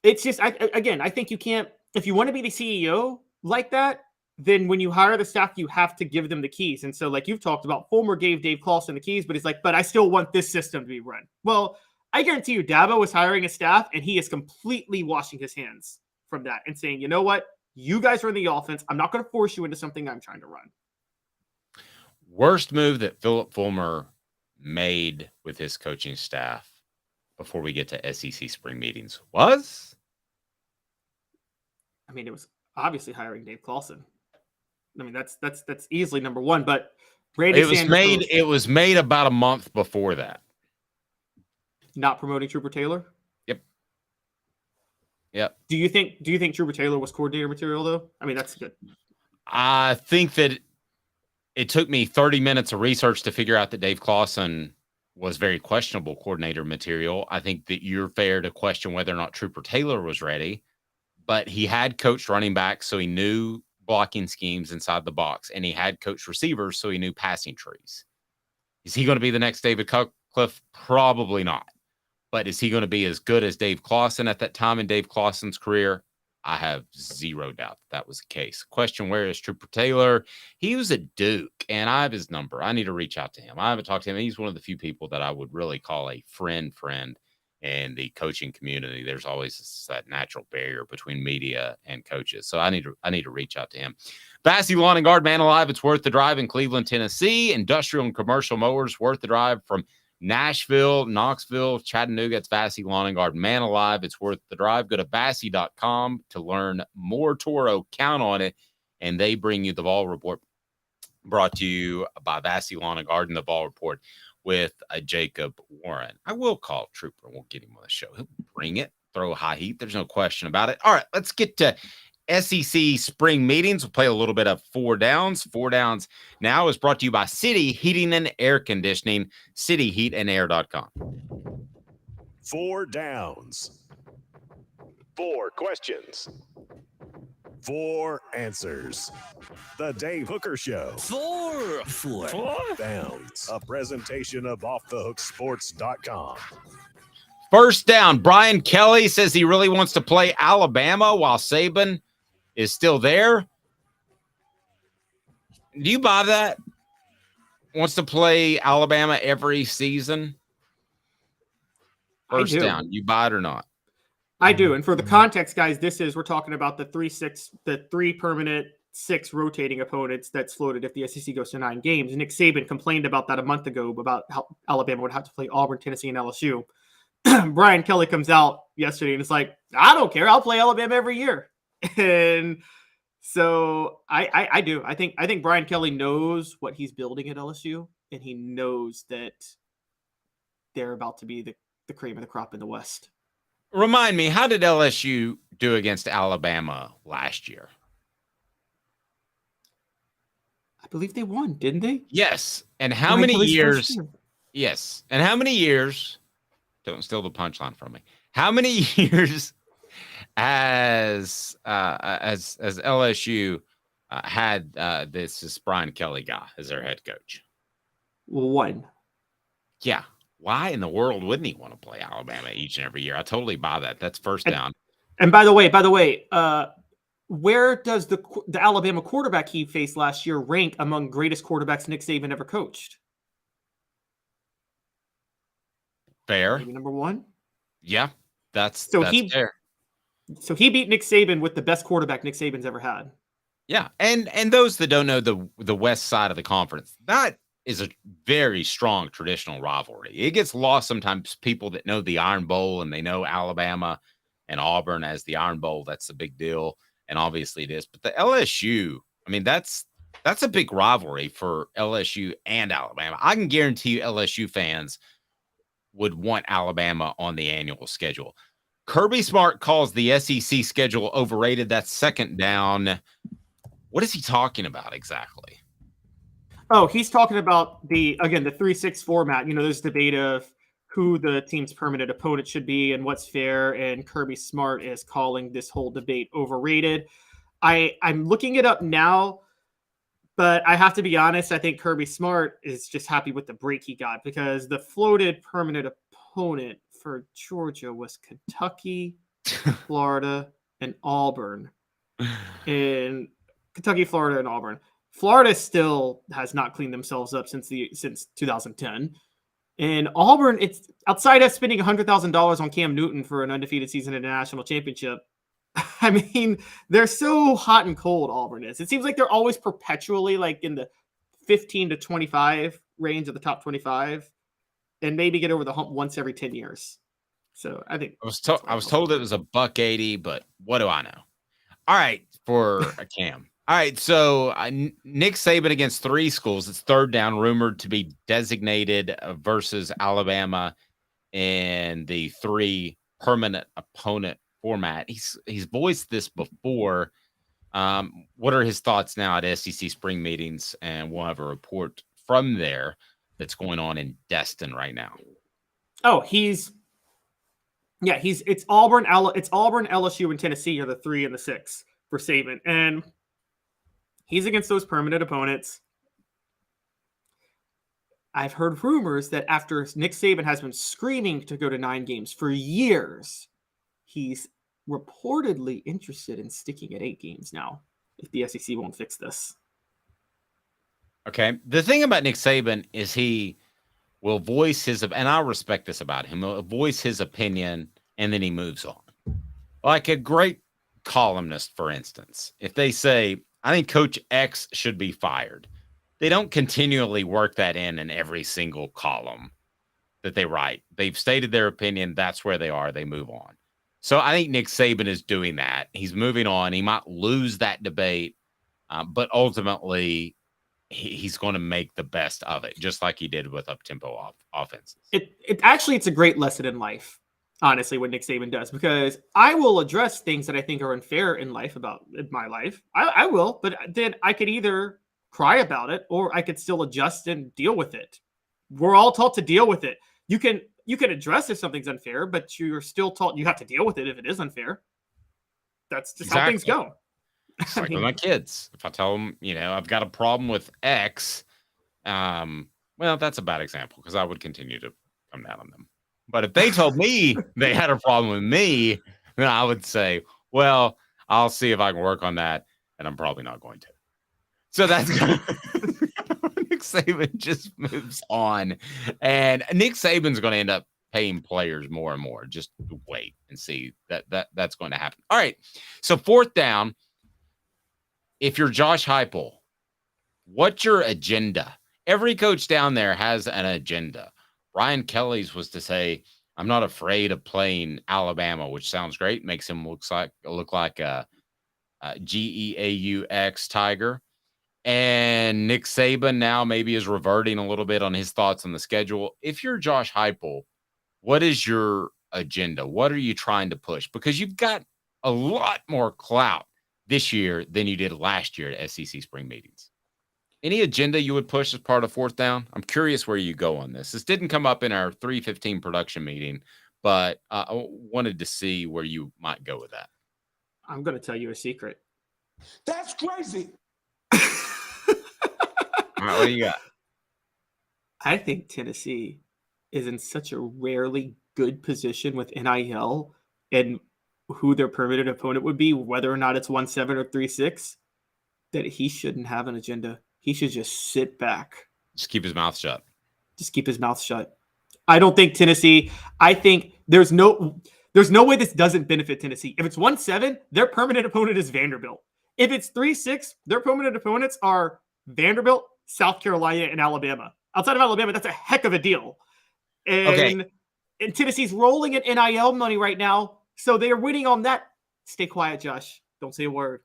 It's just, I think you can't, if you want to be the CEO like that, then when you hire the staff, you have to give them the keys. And so, like you've talked about, Fulmer gave Dave Clawson the keys, but he's like, but I still want this system to be run. Well, I guarantee you, Dabo is hiring a staff, and he is completely washing his hands from that and saying, you know what? You guys run the offense. I'm not going to force you into something I'm trying to run. Worst move that Philip Fulmer made with his coaching staff before we get to SEC spring meetings was? I mean, it was obviously hiring Dave Clawson. I mean, that's easily number one, but Randy it was made about a month before that. Not promoting Trooper Taylor? Yep. Do you think Trooper Taylor was coordinator material though? I mean, that's good. I think that it took me 30 minutes of research to figure out that Dave Clawson was very questionable coordinator material. I think that you're fair to question whether or not Trooper Taylor was ready, but he had coached running backs, so he knew blocking schemes inside the box, and he had coached receivers, so he knew passing trees. Is he going to be the next David Cutcliffe? Probably not. But is he going to be as good as Dave Clawson at that time in Dave Clawson's career? I have zero doubt that was the case. Question, where is Trooper Taylor? He was at Duke, and I have his number. I need to reach out to him. I haven't talked to him. He's one of the few people that I would really call a friend in the coaching community. There's always that natural barrier between media and coaches. So I need to reach out to him. Vassy Lawn and Garden, Man Alive, it's worth the drive in Cleveland, Tennessee. Industrial and commercial mowers, worth the drive from Nashville, Knoxville, Chattanooga. It's Vassy Lawn and Garden, Man Alive, it's worth the drive. Go to vassy.com to learn more. Toro, count on it. And they bring you the Vol Report, brought to you by Vassy Lawn and Garden, the Vol Report with Jacob Warren. I will call Trooper. We'll get him on the show. He'll bring it, throw high heat. There's no question about it. All right, let's get to SEC spring meetings. We'll play a little bit of Four Downs. Four Downs now is brought to you by City Heating and Air Conditioning, cityheatandair.com. 4 downs. 4 questions. 4 answers. The Dave Hooker Show. 4 downs. A presentation of offthehooksports.com. First down, Brian Kelly says he really wants to play Alabama while Saban is still there. Do you buy that? Wants to play Alabama every season? First down, you buy it or not? I do. And for the context, guys, we're talking about the 3 permanent, 6 rotating opponents that's floated if the SEC goes to 9 games. Nick Saban complained about that a month ago about how Alabama would have to play Auburn, Tennessee, and LSU. Brian Kelly comes out yesterday and it's like, I don't care. I'll play Alabama every year. And so I do. I think Brian Kelly knows what he's building at LSU, and he knows that they're about to be the cream of the crop in the West. Remind me, how did LSU do against Alabama last year? I believe they won, didn't they? Yes. And how many years? Yes. And how many years? Don't steal the punchline from me. How many years has LSU had this Brian Kelly guy as their head coach? 1. Yeah. Why in the world wouldn't he want to play Alabama each and every year? I totally buy that. That's first down. And by the way, where does the Alabama quarterback he faced last year rank among greatest quarterbacks Nick Saban ever coached? Fair. Maybe number 1. Yeah, that's fair. So he beat Nick Saban with the best quarterback Nick Saban's ever had. Yeah, and those that don't know the west side of the conference, that is a very strong traditional rivalry. It gets lost sometimes. People that know the Iron Bowl and they know Alabama and Auburn as the Iron Bowl, that's a big deal, and obviously it is. But the LSU, I mean, that's a big rivalry for LSU and Alabama. I can guarantee you LSU fans would want Alabama on the annual schedule. Kirby Smart calls the SEC schedule overrated. That's second down. What is he talking about exactly? Oh, he's talking about the 3-6 format. You know, there's debate of who the team's permanent opponent should be and what's fair. And Kirby Smart is calling this whole debate overrated. I'm looking it up now, but I have to be honest. I think Kirby Smart is just happy with the break he got because the floated permanent opponent for Georgia was Kentucky, Florida, and Auburn. And Kentucky, Florida, and Auburn. Florida still has not cleaned themselves up since 2010. And Auburn, it's outside of spending $100,000 on Cam Newton for an undefeated season in a national championship. I mean, they're so hot and cold, Auburn is. It seems like they're always perpetually like in the 15 to 25 range of the top 25 and maybe get over the hump once every 10 years. So I think I was told it was $180, but what do I know? All right, for a Cam. All right, so Nick Saban against 3 schools. It's third down, rumored to be designated versus Alabama in the 3 permanent opponent format. He's voiced this before. What are his thoughts now at SEC spring meetings? And we'll have a report from there that's going on in Destin right now. Oh, it's Auburn, LSU, and Tennessee are the 3 and the 6 for Saban, and he's against those permanent opponents. I've heard rumors that after Nick Saban has been screaming to go to 9 games for years, he's reportedly interested in sticking at 8 games now if the SEC won't fix this. Okay. The thing about Nick Saban is he will voice his, and I respect this about him, he'll voice his opinion and then he moves on. Like a great columnist, for instance, if they say, I think Coach X should be fired, they don't continually work that in every single column that they write. They've stated their opinion. That's where they are. They move on. So I think Nick Saban is doing that. He's moving on. He might lose that debate, but ultimately he's going to make the best of it, just like he did with up-tempo offenses. It's a great lesson in life, honestly, what Nick Saban does, because I will address things that I think are unfair in life about my life. I will, but then I could either cry about it or I could still adjust and deal with it. We're all taught to deal with it. You can address if something's unfair, but you're still taught you have to deal with it if it is unfair. That's just how things go. It's like with my kids. If I tell them, I've got a problem with X, well, that's a bad example because I would continue to come down on them. But if they told me they had a problem with me, then I would say, well, I'll see if I can work on that, and I'm probably not going to. So that's Nick Saban just moves on. And Nick Saban's going to end up paying players more and more. Just wait and see that's going to happen. All right. So fourth down, if you're Josh Heupel, what's your agenda? Every coach down there has an agenda. Brian Kelly's was to say, I'm not afraid of playing Alabama, which sounds great. Makes him look like a GEAUX Tiger. And Nick Saban now maybe is reverting a little bit on his thoughts on the schedule. If you're Josh Heupel, what is your agenda? What are you trying to push? Because you've got a lot more clout this year than you did last year at SEC spring meetings. Any agenda you would push as part of fourth down? I'm curious where you go on this. This didn't come up in our 3:15 production meeting, but I wanted to see where you might go with that. I'm going to tell you a secret. That's crazy. All right, what do you got? I think Tennessee is in such a rarely good position with NIL and who their permanent opponent would be, whether or not it's 1-7 or 3-6, that he shouldn't have an agenda. He should just sit back. Just keep his mouth shut. Just keep his mouth shut. I don't think Tennessee, I think there's no way this doesn't benefit Tennessee. If it's 1-7, their permanent opponent is Vanderbilt. If it's 3-6, their permanent opponents are Vanderbilt, South Carolina, and Alabama. Outside of Alabama, that's a heck of a deal. And Tennessee's rolling in NIL money right now, so they are winning on that. Stay quiet, Josh. Don't say a word.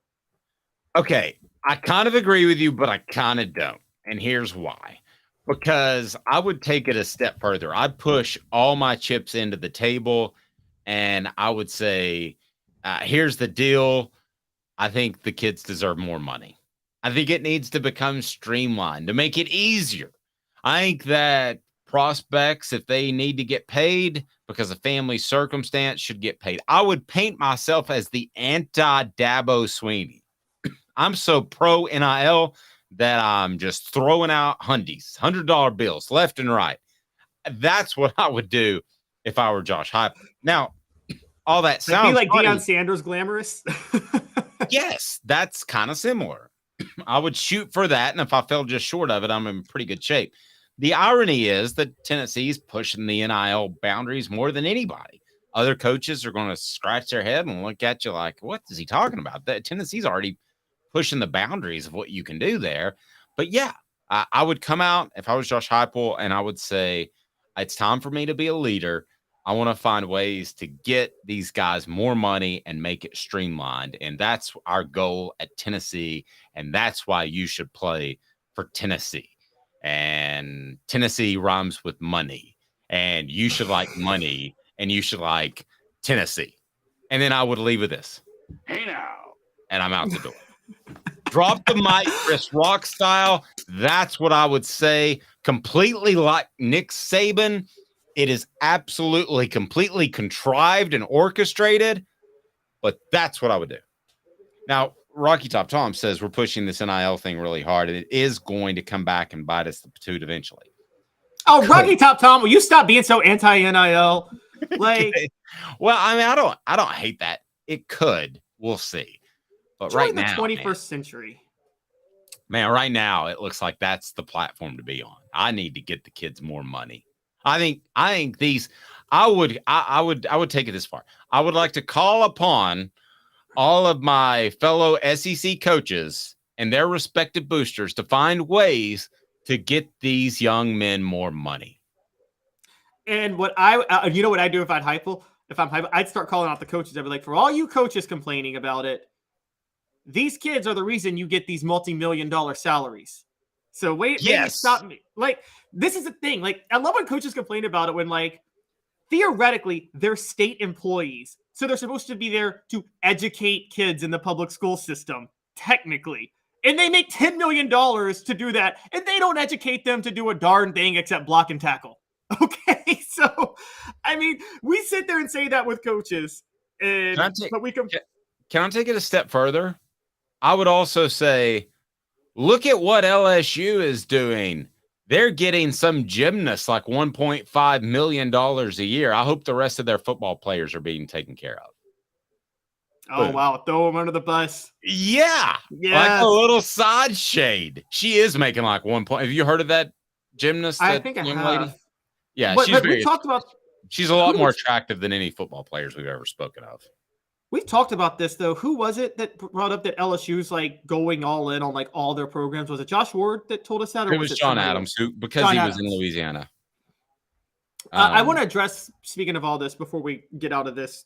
Okay, I kind of agree with you, but I kind of don't. And here's why. Because I would take it a step further. I'd push all my chips into the table, and I would say, here's the deal. I think the kids deserve more money. I think it needs to become streamlined to make it easier. I think that prospects, if they need to get paid because of family circumstance, should get paid. I would paint myself as the anti-Dabo Sweeney. I'm so pro NIL that I'm just throwing out hundies, $100 bills left and right. That's what I would do if I were Josh Heupel. Now, all that sounds be like funny. Deion Sanders glamorous. Yes, that's kind of similar. I would shoot for that, and if I fell just short of it, I'm in pretty good shape. The irony is that Tennessee's pushing the NIL boundaries more than anybody. Other coaches are going to scratch their head and look at you like, what is he talking about? That Tennessee's already pushing the boundaries of what you can do there. But yeah, I would come out if I was Josh Heupel, and I would say, it's time for me to be a leader. I want to find ways to get these guys more money and make it streamlined. And that's our goal at Tennessee. And that's why you should play for Tennessee. And Tennessee rhymes with money. And you should like money. And you should like Tennessee. And then I would leave with this. Hey now. And I'm out the door. Drop the mic, Chris Rock style. That's what I would say. Completely like Nick Saban. It is absolutely completely contrived and orchestrated, but that's what I would do. Now, Rocky Top Tom says we're pushing this NIL thing really hard, and it is going to come back and bite us the patoot eventually. Oh, Rocky Top Tom, will you stop being so anti-NIL? Like, Okay. Well, I mean, I don't hate that. It could. We'll see. But right the now, 21st century. Man, right now it looks like that's the platform to be on. I need to get the kids more money. I think these. I would take it this far. I would like to call upon all of my fellow SEC coaches and their respective boosters to find ways to get these young men more money. And what what I do if I'm Heupel, I'd start calling out the coaches. I'd be like, for all you coaches complaining about it, these kids are the reason you get these multi-million-dollar salaries. So maybe stop me. Like, this is the thing. Like, I love when coaches complain about it when, like, theoretically, they're state employees. So they're supposed to be there to educate kids in the public school system, technically. And they make $10 million to do that. And they don't educate them to do a darn thing except block and tackle. Okay? So, I mean, we sit there and say that with coaches. Can I take it a step further? I would also say, look at what LSU is doing. They're getting some gymnasts like $1.5 million a year. I hope the rest of their football players are being taken care of. Oh, wow. Throw them under the bus. Yeah. Like a little side shade. She is making like 1 point. Have you heard of that gymnast? I think I have. Lady? Yeah. But we talked about. She's a lot more attractive than any football players we've ever spoken of. We've talked about this, though. Who was it that brought up that LSU's like going all in on like all their programs? Was it Josh Ward that told us that? Or it was John Adams, because he was in Louisiana. I want to address, speaking of all this, before we get out of this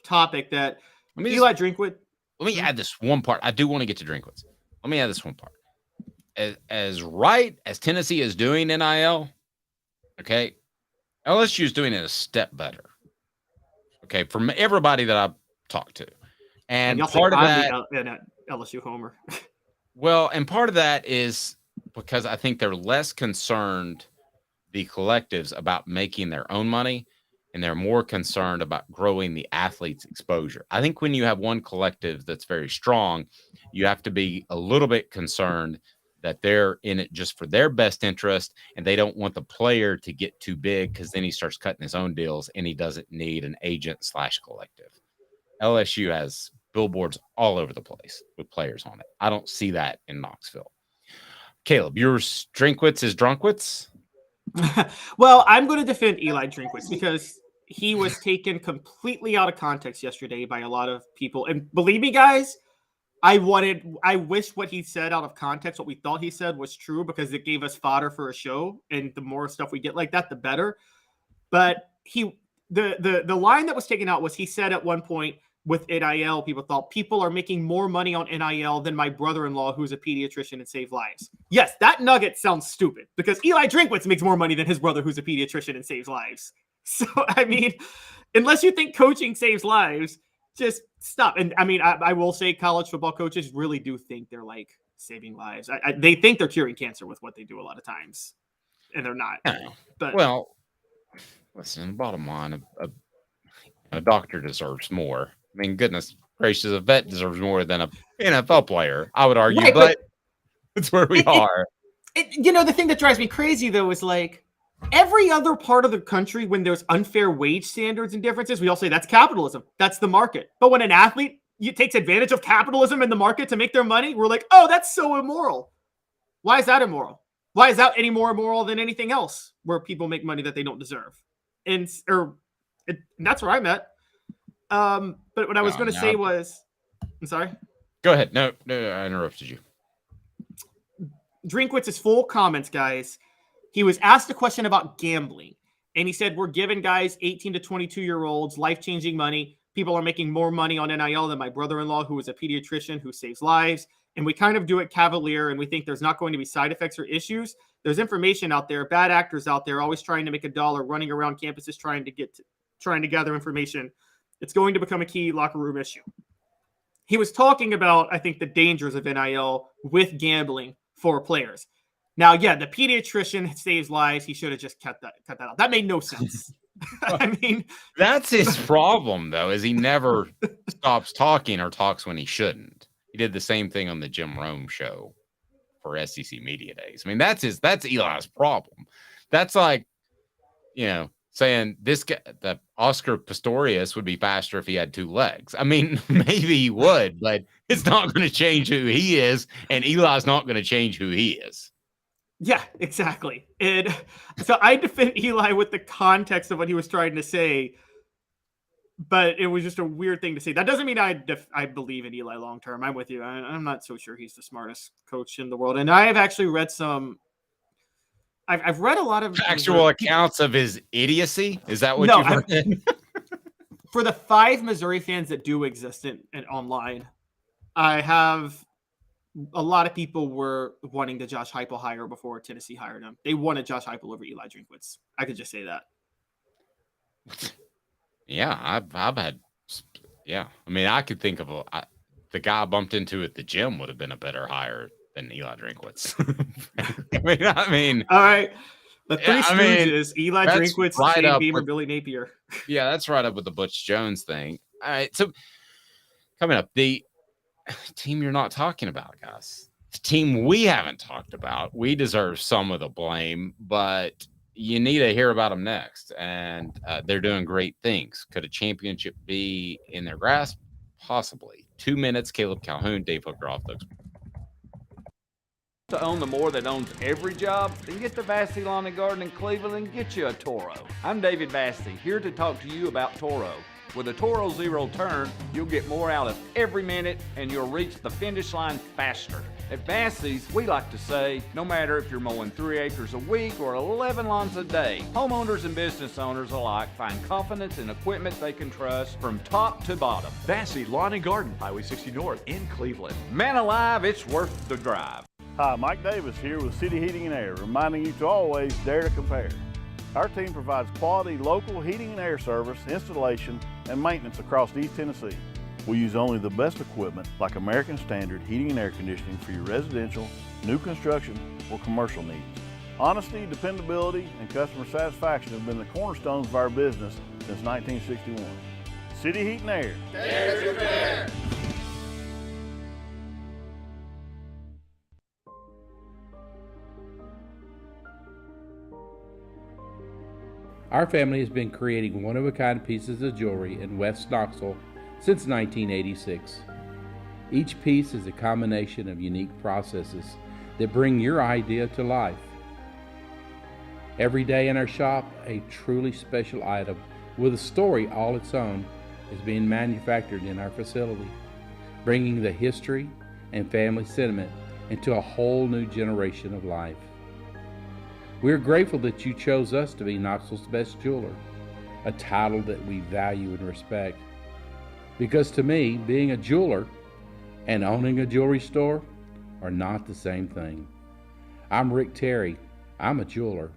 topic, that Eli Drinkwitz. Let me add this one part. I do want to get to Drinkwitz. Let me add this one part. As right as Tennessee is doing NIL, okay, LSU is doing it a step better. Okay, from everybody that I've talked to. And part of that, LSU homer. Well, and part of that is because I think they're less concerned, the collectives, about making their own money and they're more concerned about growing the athlete's exposure. I think when you have one collective that's very strong, you have to be a little bit concerned that they're in it just for their best interest, and they don't want the player to get too big because then he starts cutting his own deals and he doesn't need an agent/collective. LSU has billboards all over the place with players on it. I don't see that in Knoxville. Caleb, yours Drinkwitz is Drunkwitz? Well, I'm going to defend Eli Drinkwitz because he was taken completely out of context yesterday by a lot of people. And believe me, guys, I wish what he said out of context, what we thought he said was true, because it gave us fodder for a show. And the more stuff we get like that, the better. But the line that was taken out was, he said at one point with NIL, people thought people are making more money on NIL than my brother-in-law, who's a pediatrician and saves lives. Yes, that nugget sounds stupid because Eli Drinkwitz makes more money than his brother, who's a pediatrician and saves lives. So, I mean, unless you think coaching saves lives, just stop. And I mean, I will say college football coaches really do think they're like saving lives. They think they're curing cancer with what they do a lot of times, and they're not. But well, listen, bottom line, a doctor deserves more. I mean, goodness gracious, a vet deserves more than an NFL player, I would argue, right, but it's where we are. The thing that drives me crazy, though, is like every other part of the country, when there's unfair wage standards and differences, we all say that's capitalism. That's the market. But when an athlete takes advantage of capitalism in the market to make their money, we're like, oh, that's so immoral. Why is that immoral? Why is that any more immoral than anything else where people make money that they don't deserve? And that's where I'm at. But what I was going to say was, I'm sorry. Go ahead. No, I interrupted you. Drinkwitz's full comments, guys. He was asked a question about gambling, and he said, we're giving guys 18 to 22-year-olds life-changing money. People are making more money on NIL than my brother-in-law, who is a pediatrician who saves lives. And we kind of do it cavalier, and we think there's not going to be side effects or issues. There's information out there, bad actors out there, always trying to make a dollar, running around campuses trying to gather information. It's going to become a key locker room issue. He was talking about, I think, the dangers of NIL with gambling for players. Now, yeah, the pediatrician saves lives. He should have just cut that out. That made no sense. I mean, that's his problem, though, is he never stops talking or talks when he shouldn't. He did the same thing on the Jim Rome show for SEC Media Days. I mean, that's Eli's problem. That's like, saying this guy, the Oscar Pistorius would be faster if he had two legs. I mean, maybe he would, but it's not going to change who he is, and Eli's not going to change who he is. Yeah, exactly. And so I defend Eli with the context of what he was trying to say, but it was just a weird thing to say. That doesn't mean I believe in Eli long term. I'm with you. I'm not so sure he's the smartest coach in the world. And I have actually read I've read a lot of actual accounts of his idiocy. Is that what you've read? For the 5 Missouri fans that do exist in online, I have a lot of people were wanting the Josh Heupel hire before Tennessee hired him. They wanted Josh Heupel over Eli Drinkwitz. I could just say that. Yeah, I've had. Yeah, I mean, I could think of the guy I bumped into at the gym would have been a better hire than Eli Drinkwitz. I mean, all right. The three Stooges, Eli Drinkwitz, right Shane Beamer, Billy Napier. Yeah, that's right up with the Butch Jones thing. All right, so coming up, the team you're not talking about, guys. The team we haven't talked about. We deserve some of the blame, but you need to hear about them next. And they're doing great things. Could a championship be in their grasp? Possibly. 2 minutes, Caleb Calhoun, Dave Hooker off those. To own the more that owns every job, then get to Vassey Lawn and Garden in Cleveland and get you a Toro. I'm David Vassey, here to talk to you about Toro. With a Toro Zero Turn, you'll get more out of every minute and you'll reach the finish line faster. At Vassey's, we like to say, no matter if you're mowing 3 acres a week or 11 lawns a day, homeowners and business owners alike find confidence in equipment they can trust from top to bottom. Vassey Lawn and Garden, Highway 60 North in Cleveland. Man alive, it's worth the drive. Hi, Mike Davis here with City Heating and Air, reminding you to always dare to compare. Our team provides quality local heating and air service, installation, and maintenance across East Tennessee. We use only the best equipment like American Standard heating and air conditioning for your residential, new construction, or commercial needs. Honesty, dependability, and customer satisfaction have been the cornerstones of our business since 1961. City Heat and Air. There's your pair. Our family has been creating one-of-a-kind pieces of jewelry in West Knoxville since 1986. Each piece is a combination of unique processes that bring your idea to life. Every day in our shop, a truly special item with a story all its own is being manufactured in our facility, bringing the history and family sentiment into a whole new generation of life. We are grateful that you chose us to be Knoxville's best jeweler, a title that we value and respect. Because to me, being a jeweler and owning a jewelry store are not the same thing. I'm Rick Terry. I'm a jeweler,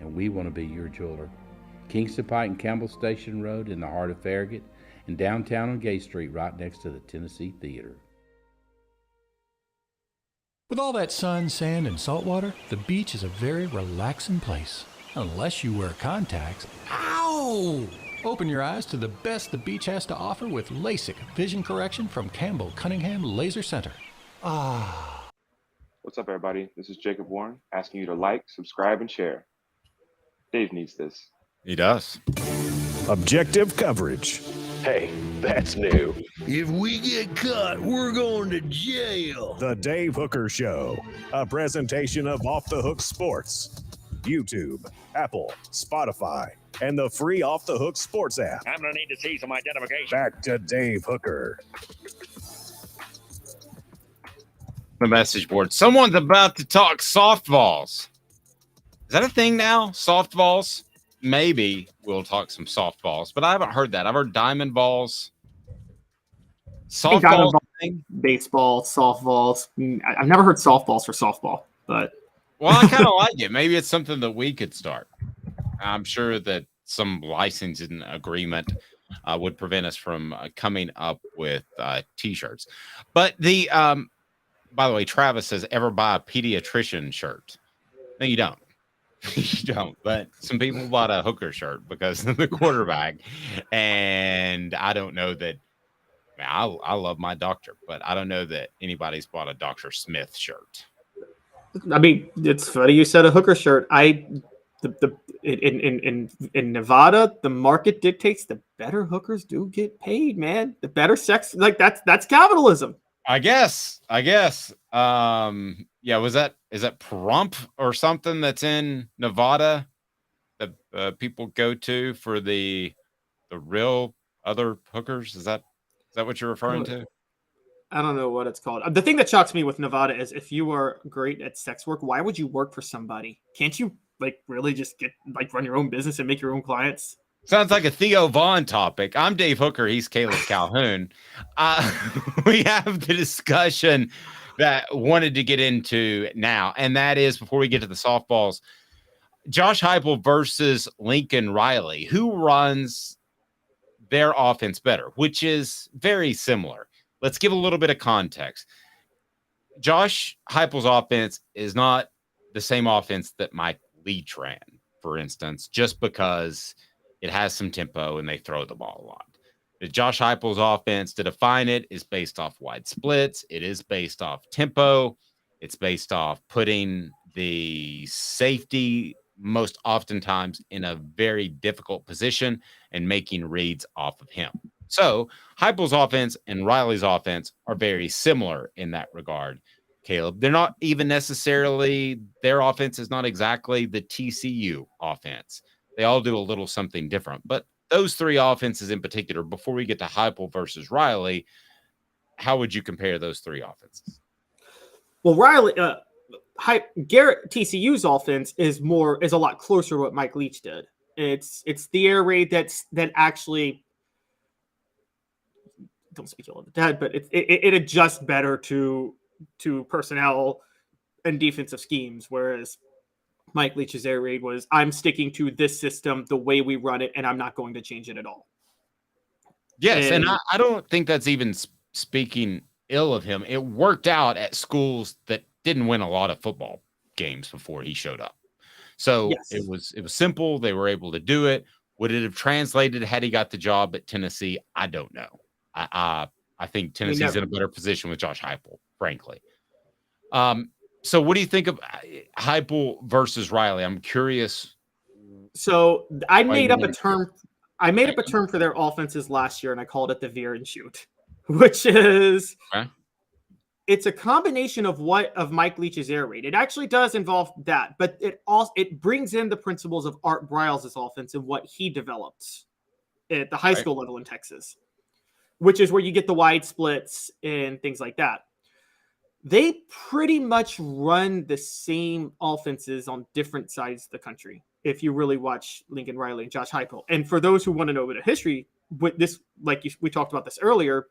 and we want to be your jeweler. Kingston Pike and Campbell Station Road in the heart of Farragut, and downtown on Gay Street right next to the Tennessee Theater. With all that sun, sand, and salt water, the beach is a very relaxing place. Unless you wear contacts. Ow! Open your eyes to the best the beach has to offer with LASIK vision correction from Campbell Cunningham Laser Center. Ah. What's up, everybody? This is Jacob Warren asking you to like, subscribe, and share. Dave needs this. He does. Objective coverage. Hey, that's new. If we get caught, we're going to jail. The Dave Hooker Show, a presentation of Off the Hook Sports. YouTube, Apple, Spotify, and the free Off the Hook Sports app. I'm going to need to see some identification. Back to Dave Hooker. The message board. Someone's about to talk softballs. Is that a thing now? Softballs? Maybe we'll talk some softballs, but I haven't heard that. I've heard diamond balls. Softball, baseball, softballs. I've never heard softballs for softball, but well, I kind of like it. Maybe it's something that we could start. I'm sure that some licensing agreement would prevent us from coming up with T-shirts. But the by the way, Travis says, ever buy a pediatrician shirt? No, you don't. You don't, but some people bought a Hooker shirt because of the quarterback, and I don't know that. I love my doctor, but I don't know that anybody's bought a Dr. Smith shirt. I mean, it's funny you said a Hooker shirt. In Nevada, the market dictates the better hookers do get paid, man. The better sex, like that's capitalism. I guess. Yeah, is that Pahrump or something that's in Nevada that people go to for the real other hookers? Is that what you're referring to? I don't know what it's called. The thing that shocks me with Nevada is if you are great at sex work, why would you work for somebody? Can't you really just run your own business and make your own clients? Sounds like a Theo Vaughn topic. I'm Dave Hooker. He's Caleb Calhoun. We have the discussion that I wanted to get into now, and that is, before we get to the softballs, Josh Heupel versus Lincoln Riley. Who runs their offense better? Which is very similar. Let's give a little bit of context. Josh Heupel's offense is not the same offense that Mike Leach ran, for instance, just because it has some tempo and they throw the ball a lot. The Josh Heupel's offense, to define it, is based off wide splits. It is based off tempo. It's based off putting the safety most oftentimes in a very difficult position and making reads off of him. So Heupel's offense and Riley's offense are very similar in that regard, Caleb. They're not even necessarily, their offense is not exactly the TCU offense. They all do a little something different. But those three offenses in particular, before we get to Heupel versus Riley, how would you compare those three offenses? Well, Garrett TCU's offense is a lot closer to what Mike Leach did. It's the air raid that actually, don't speak ill of the dead, but it adjusts better to personnel and defensive schemes, whereas Mike Leach's air raid was, I'm sticking to this system, the way we run it, and I'm not going to change it at all. Yes, and I don't think that's even speaking ill of him. It worked out at schools that didn't win a lot of football games before he showed up. So yes. It was simple. They were able to do it. Would it have translated had he got the job at Tennessee? I don't know. I think Tennessee's in a better position with Josh Heupel, frankly. So what do you think of Heupel versus Riley? I'm curious. So I made up a term. I made up a term for their offenses last year, and I called it the veer and shoot, which is it's a combination of Mike Leach's air raid. It actually does involve that, but it brings in the principles of Art Briles' offense and what he developed at the high school level in Texas, which is where you get the wide splits and things like that. They pretty much run the same offenses on different sides of the country. If you really watch Lincoln Riley and Josh Heupel. And for those who want to know the history with this, we talked about this earlier,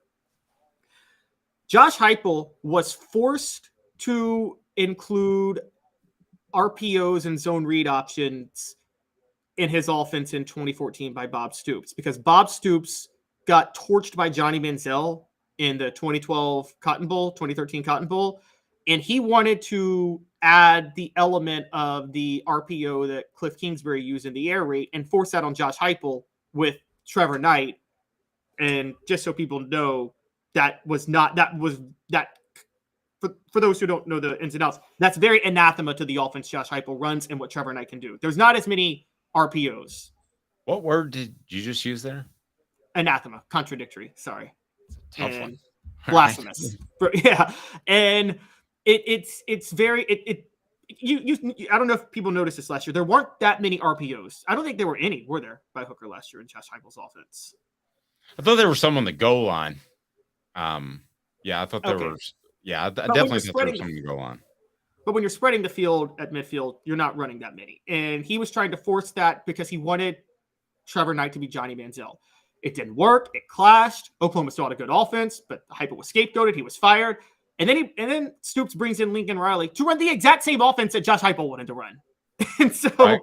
Josh Heupel was forced to include RPOs and zone read options in his offense in 2014 by Bob Stoops, because Bob Stoops got torched by Johnny Manziel in the 2012 Cotton Bowl, 2013 Cotton Bowl, and he wanted to add the element of the RPO that Cliff Kingsbury used in the air raid and force that on Josh Heupel with Trevor Knight. And just so people know, for those who don't know the ins and outs, that's very anathema to the offense Josh Heupel runs and what Trevor Knight can do. There's not as many RPOs. What word did you just use there? Anathema, contradictory. Sorry. Tough one. Blasphemous. Yeah. And it's very, I don't know if people noticed this last year. There weren't that many RPOs. I don't think there were any, were there, by Hooker last year in Josh Heupel's offense? I thought there were some on the goal line. Yeah, I thought there were. Yeah, I definitely thought there was some on the goal line. But when you're spreading the field at midfield, you're not running that many. And he was trying to force that because he wanted Trevor Knight to be Johnny Manziel. It didn't work. It clashed. Oklahoma still had a good offense, but Heupel was scapegoated. He was fired. And then Stoops brings in Lincoln Riley to run the exact same offense that Josh Heupel wanted to run. And so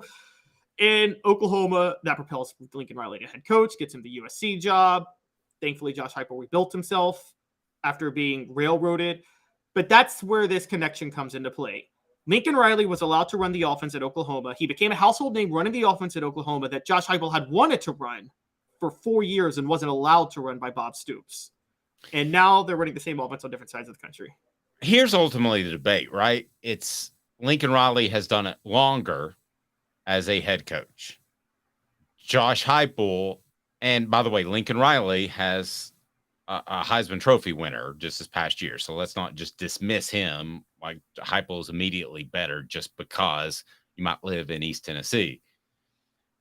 in Oklahoma, that propels Lincoln Riley to head coach, gets him the USC job. Thankfully, Josh Heupel rebuilt himself after being railroaded. But that's where this connection comes into play. Lincoln Riley was allowed to run the offense at Oklahoma. He became a household name running the offense at Oklahoma that Josh Heupel had wanted to run for 4 years and wasn't allowed to run by Bob Stoops. And now they're running the same offense on different sides of the country. Here's ultimately the debate, right? It's Lincoln Riley has done it longer as a head coach. Josh Heupel, and by the way, Lincoln Riley has a Heisman Trophy winner just this past year. So let's not just dismiss him like Heupel is immediately better just because you might live in East Tennessee.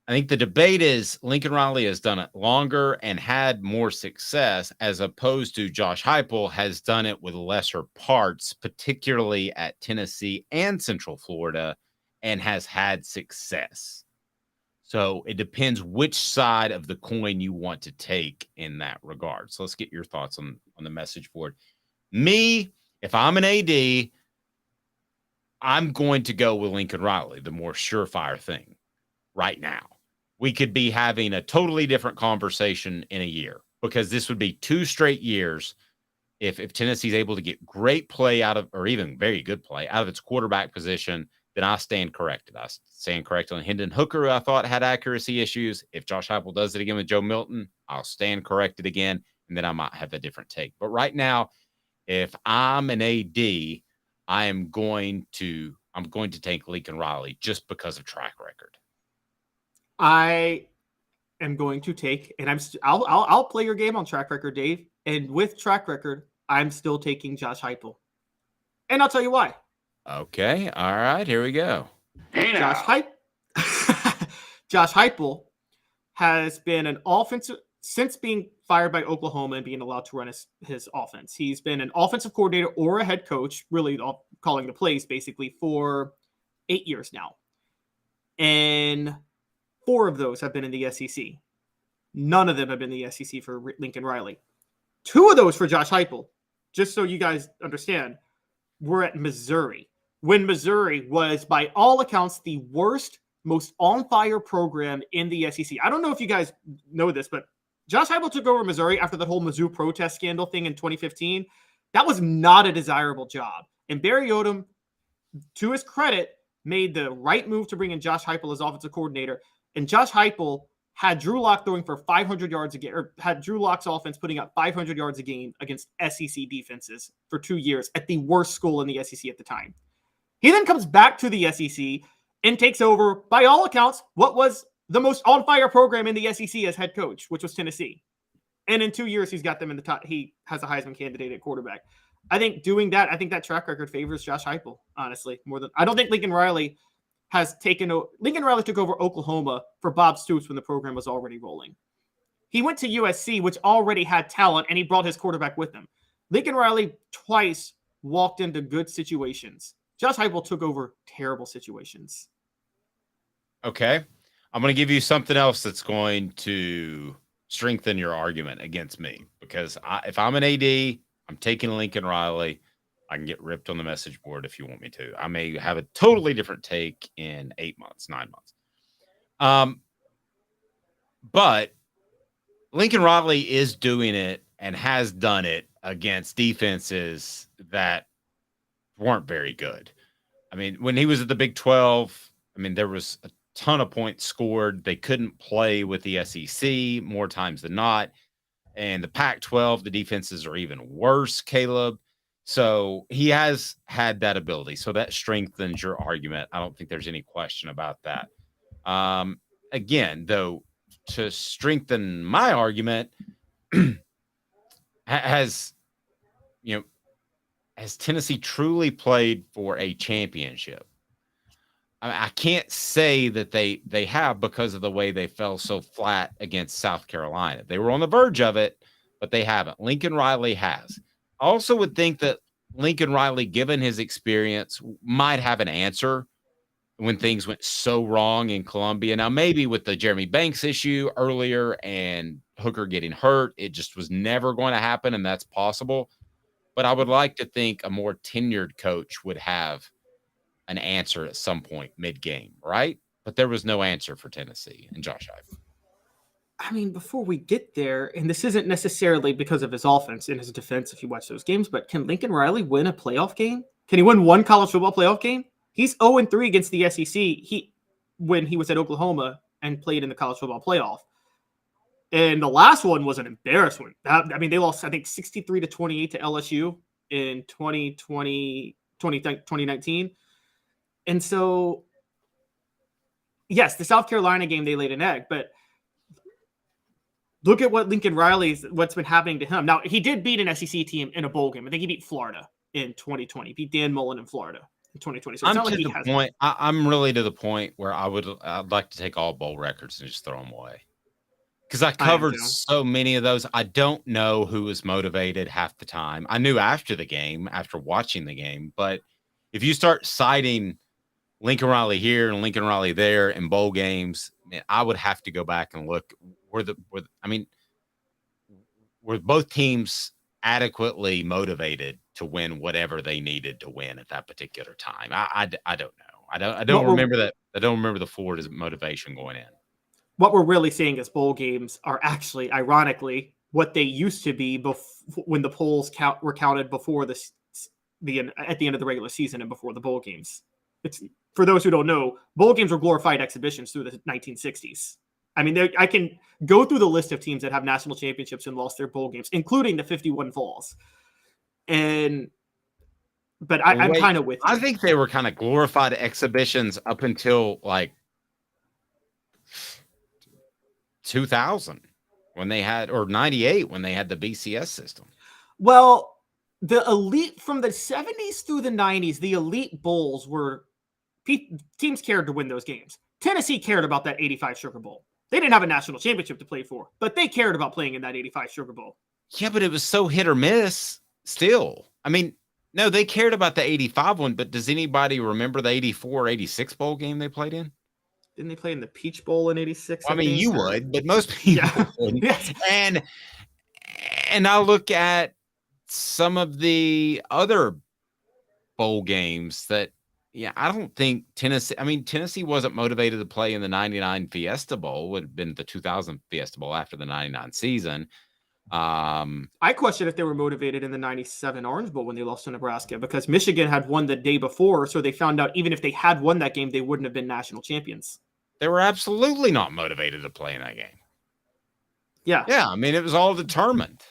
I think the debate is Lincoln Riley has done it longer and had more success, as opposed to Josh Heupel has done it with lesser parts, particularly at Tennessee and Central Florida, and has had success. So it depends which side of the coin you want to take in that regard. So let's get your thoughts on the message board. Me, if I'm an AD, I'm going to go with Lincoln Riley, the more surefire thing right now. We could be having a totally different conversation in a year, because this would be 2 straight years if Tennessee's able to get great play out of, or even very good play out of its quarterback position. Then I stand corrected. I stand corrected on Hendon Hooker, who I thought had accuracy issues. If Josh Heupel does it again with Joe Milton, I'll stand corrected again, and then I might have a different take. But right now, if I'm an AD, I'm going to take Lincoln Riley just because of track record. I am going to take, and I'll play your game on track record, Dave. And with track record, I'm still taking Josh Heupel, and I'll tell you why. Okay, all right, here we go. Josh Heupel has been an offensive since being fired by Oklahoma and being allowed to run his offense. He's been an offensive coordinator or a head coach, really calling the plays basically, for 8 years now, and 4 of those have been in the SEC. None of them have been in the SEC for Lincoln Riley. 2 of those for Josh Heupel, just so you guys understand, were at Missouri, when Missouri was, by all accounts, the worst, most on-fire program in the SEC. I don't know if you guys know this, but Josh Heupel took over Missouri after the whole Mizzou protest scandal thing in 2015. That was not a desirable job. And Barry Odom, to his credit, made the right move to bring in Josh Heupel as offensive coordinator. And Josh Heupel had Drew Lock throwing for 500 yards a game, or had Drew Lock's offense putting up 500 yards a game against SEC defenses for 2 years at the worst school in the SEC at the time. He then comes back to the SEC and takes over, by all accounts, what was the most on-fire program in the SEC as head coach, which was Tennessee. And in 2 years, he's got them in the top. He has a Heisman candidate at quarterback. I think that track record favors Josh Heupel, honestly, more than I don't think Lincoln Riley took over Oklahoma for Bob Stoops when the program was already rolling. He went to USC, which already had talent, and he brought his quarterback with him. Lincoln Riley twice walked into good situations. Josh Heupel took over terrible situations. Okay. I'm going to give you something else that's going to strengthen your argument against me, because if I'm an AD, I'm taking Lincoln Riley. I can get ripped on the message board if you want me to. I may have a totally different take in 8 months, 9 months. But Lincoln Riley is doing it and has done it against defenses that weren't very good. I mean, when he was at the Big 12, I mean, there was a ton of points scored. They couldn't play with the SEC more times than not. And the Pac-12, the defenses are even worse, Caleb. So he has had that ability. So that strengthens your argument. I don't think there's any question about that. Again, though, to strengthen my argument, has Tennessee truly played for a championship? I can't say that they have, because of the way they fell so flat against South Carolina. They were on the verge of it, but they haven't. Lincoln Riley has. I also would think that Lincoln Riley, given his experience, might have an answer when things went so wrong in Columbia. Now, maybe with the Jeremy Banks issue earlier and Hooker getting hurt, it just was never going to happen, and that's possible. But I would like to think a more tenured coach would have an answer at some point mid-game, right? But there was no answer for Tennessee and Josh Heupel. I mean, before we get there, and this isn't necessarily because of his offense in his defense if you watch those games, but can Lincoln Riley win a playoff game? Can he win one college football playoff game? He's 0-3 against the SEC when he was at Oklahoma and played in the college football playoff. And the last one was an embarrassment. They lost, I think, 63-28 to LSU in 2019. And so, yes, the South Carolina game, they laid an egg, but look at what what's been happening to him. Now, he did beat an SEC team in a bowl game. I think he beat Florida in 2020. He beat Dan Mullen in Florida in 2020. So I'm really to the point where I'd like to take all bowl records and just throw them away, because I covered so many of those. I don't know who was motivated half the time. I knew after the game, after watching the game, but if you start citing Lincoln Riley here and Lincoln Riley there in bowl games, man, I would have to go back and look. Were both teams adequately motivated to win whatever they needed to win at that particular time? I don't know. I don't remember that. I don't remember the forward motivation going in. What we're really seeing is bowl games are actually, ironically, what they used to be when the polls were counted before at the end of the regular season and before the bowl games. It's, for those who don't know, bowl games were glorified exhibitions through the 1960s. I mean, I can go through the list of teams that have national championships and lost their bowl games, including the 51 Vols. But I'm kind of with you. I think they were kind of glorified exhibitions up until like 2000 when they had, or 98 when they had the BCS system. Well, the elite from the 70s through the 90s, the elite bowls were teams cared to win those games. Tennessee cared about that 85 Sugar Bowl. They didn't have a national championship to play for, but they cared about playing in that 85 Sugar Bowl. Yeah, but it was so hit or miss still. I mean, no, they cared about the 85 one, but does anybody remember the 84 or 86 bowl game they played in? Didn't they play in the Peach Bowl in 86? I mean, you would, but most people wouldn't. Yes. And I look at some of the other bowl games that, I don't think Tennessee wasn't motivated to play in the 99 Fiesta Bowl. It would have been the 2000 Fiesta Bowl after the 99 season. I question if they were motivated in the 97 Orange Bowl when they lost to Nebraska, because Michigan had won the day before. So they found out even if they had won that game, they wouldn't have been national champions. They were absolutely not motivated to play in that game. Yeah. Yeah. I mean, it was all determined.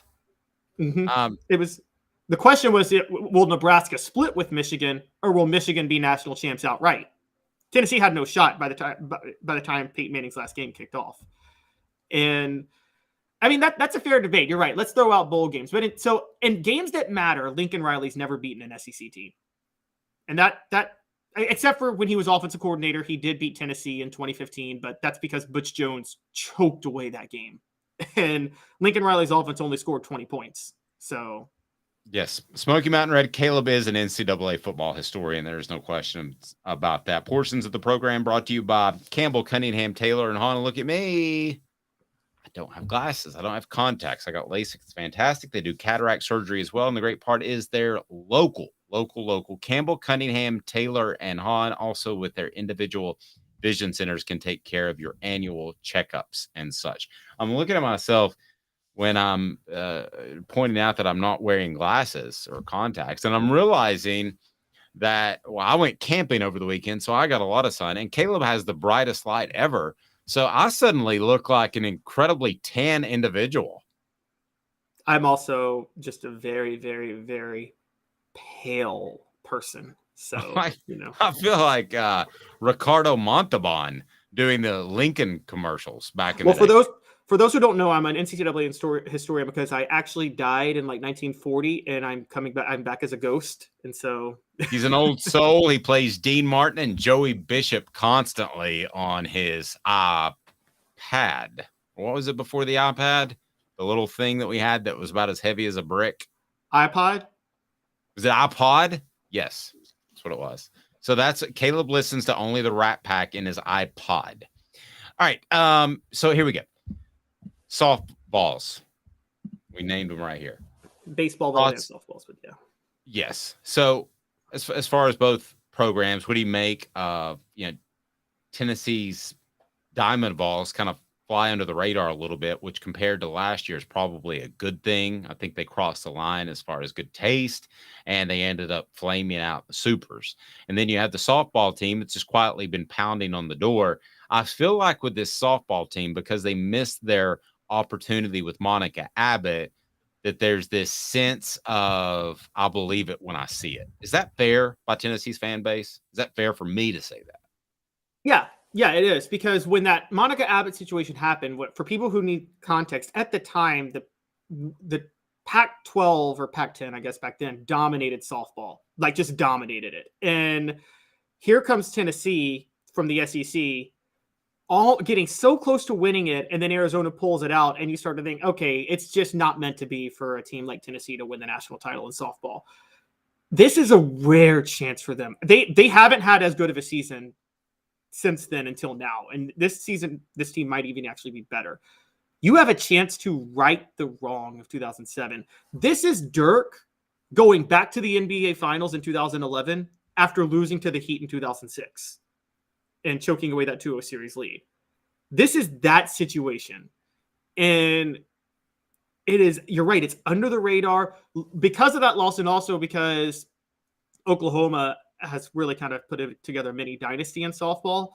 It was, the question was, will Nebraska split with Michigan, or will Michigan be national champs outright? Tennessee had no shot by the time Peyton Manning's last game kicked off. And I mean, that's a fair debate. You're right. Let's throw out bowl games. But in games that matter, Lincoln Riley's never beaten an SEC team. And that except for when he was offensive coordinator, he did beat Tennessee in 2015, but that's because Butch Jones choked away that game. And Lincoln Riley's offense only scored 20 points. So, yes, Smoky Mountain Red, Caleb is an NCAA football historian. There's no question about that. Portions of the program brought to you by Campbell, Cunningham, Taylor, and Hahn. Look at me. I don't have glasses. I don't have contacts. I got LASIK. It's fantastic. They do cataract surgery as well. And the great part is they're local. Campbell, Cunningham, Taylor, and Hahn, also with their individual vision centers, can take care of your annual checkups and such. I'm looking at myself when I'm pointing out that I'm not wearing glasses or contacts, and I'm realizing that, well, I went camping over the weekend, so I got a lot of sun, and Caleb has the brightest light ever. So I suddenly look like an incredibly tan individual. I'm also just a very, very, very pale person. So, I feel like Ricardo Montalban doing the Lincoln commercials back in the day. For those who don't know, I'm an NCAA historian because I actually died in like 1940, and I'm coming back. I'm back as a ghost, and so he's an old soul. He plays Dean Martin and Joey Bishop constantly on his iPad. What was it before the iPad? The little thing that we had that was about as heavy as a brick. iPod? Was it iPod? Yes, that's what it was. So that's Caleb listens to only the Rat Pack in his iPod. All right. So here we go. Softballs. We named them right here. Baseball, volleyball, and softballs, but yeah. Yes. So as far as both programs, what do you make of Tennessee's Diamond Balls kind of fly under the radar a little bit, which compared to last year is probably a good thing. I think they crossed the line as far as good taste, and they ended up flaming out the Supers. And then you have the softball team that's just quietly been pounding on the door. I feel like with this softball team, because they missed their opportunity with Monica Abbott, that there's this sense of, I'll believe it when I see it. Is that fair by Tennessee's fan base? Is that fair for me to say that? Yeah, it is, because when that Monica Abbott situation happened, for people who need context, at the time, the Pac-12 or Pac-10, I guess back then, dominated softball, like just dominated it. And here comes Tennessee from the SEC, all getting so close to winning it, and then Arizona pulls it out, and you start to think, okay, it's just not meant to be for a team like Tennessee to win the national title in softball. This is a rare chance for them. They haven't had as good of a season since then until now. And this season, this team might even actually be better. You have a chance to right the wrong of 2007. This is Dirk going back to the NBA Finals in 2011 after losing to the Heat in 2006 and choking away that 2-0 series lead. This is that situation. And it is, you're right, it's under the radar because of that loss, and also because Oklahoma has really kind of put together a mini dynasty in softball.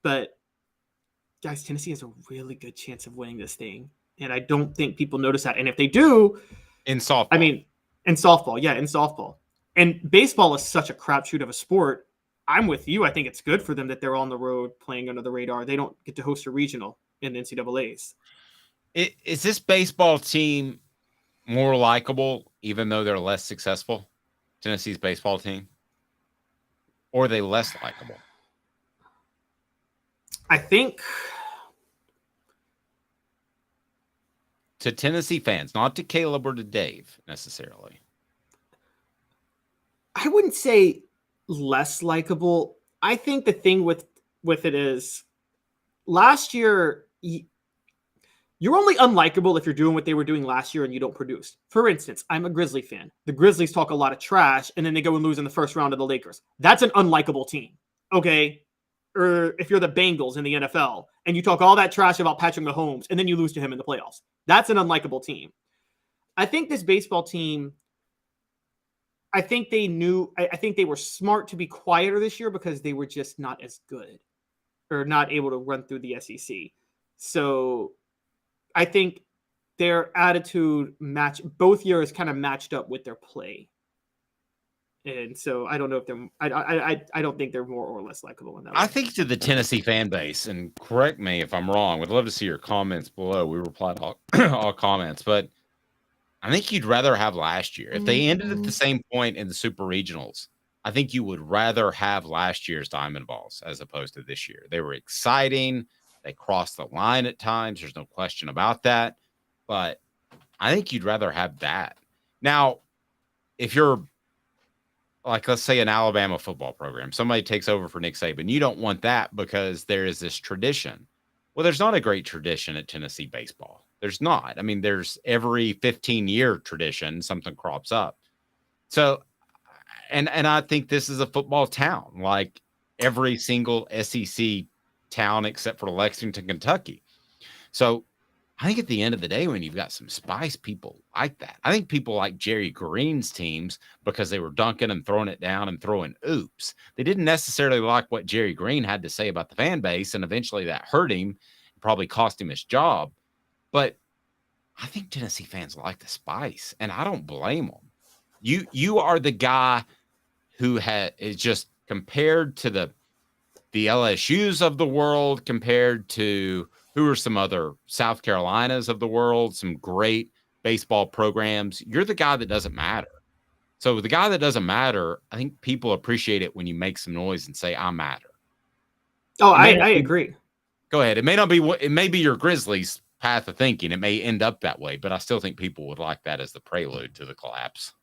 But guys, Tennessee has a really good chance of winning this thing. And I don't think people notice that. And if they do, in softball, in softball. And baseball is such a crapshoot of a sport. I'm with you. I think it's good for them that they're on the road playing under the radar. They don't get to host a regional in the NCAAs. Is this baseball team more likable, even though they're less successful? Tennessee's baseball team? Or are they less likable? I think to Tennessee fans, not to Caleb or to Dave necessarily. I wouldn't say less likable. I think the thing with it is last year, you're only unlikable if you're doing what they were doing last year and you don't produce. For instance, I'm a Grizzly fan. The Grizzlies talk a lot of trash, and then they go and lose in the first round of the Lakers. That's an unlikable team, okay? Or if you're the Bengals in the NFL, and you talk all that trash about Patrick Mahomes, and then you lose to him in the playoffs. That's an unlikable team. I think this baseball team, I think they were smart to be quieter this year because they were just not as good. or not able to run through the SEC. So I think their attitude both years kind of matched up with their play. And so I don't know if they're I don't think they're more or less likable in that way. I think to the Tennessee fan base, and correct me if I'm wrong, would love to see your comments below. We replied to all comments, but I think you'd rather have last year. If they ended at the same point in the Super Regionals, I think you would rather have last year's Diamond Balls as opposed to this year. They were exciting. They crossed the line at times. There's no question about that. But I think you'd rather have that. Now, if you're like, let's say an Alabama football program, somebody takes over for Nick Saban, you don't want that because there is this tradition. Well, there's not a great tradition at Tennessee baseball. There's not. I mean, there's every 15-year tradition, something crops up. So, and I think this is a football town, like every single SEC town except for Lexington, Kentucky. So I think at the end of the day, when you've got some spice, people like that. I think people like Jerry Green's teams because they were dunking and throwing it down and throwing oops. They didn't necessarily like what Jerry Green had to say about the fan base, and eventually that hurt him, probably cost him his job. But I think Tennessee fans like the spice, and I don't blame them. You are the guy who is just compared to the LSUs of the world, compared to who are some other South Carolinas of the world, some great baseball programs. You're the guy that doesn't matter. So the guy that doesn't matter, I think people appreciate it when you make some noise and say, I matter. Oh, I agree. Go ahead. It may be your Grizzlies path of thinking. It may end up that way, but I still think people would like that as the prelude to the collapse.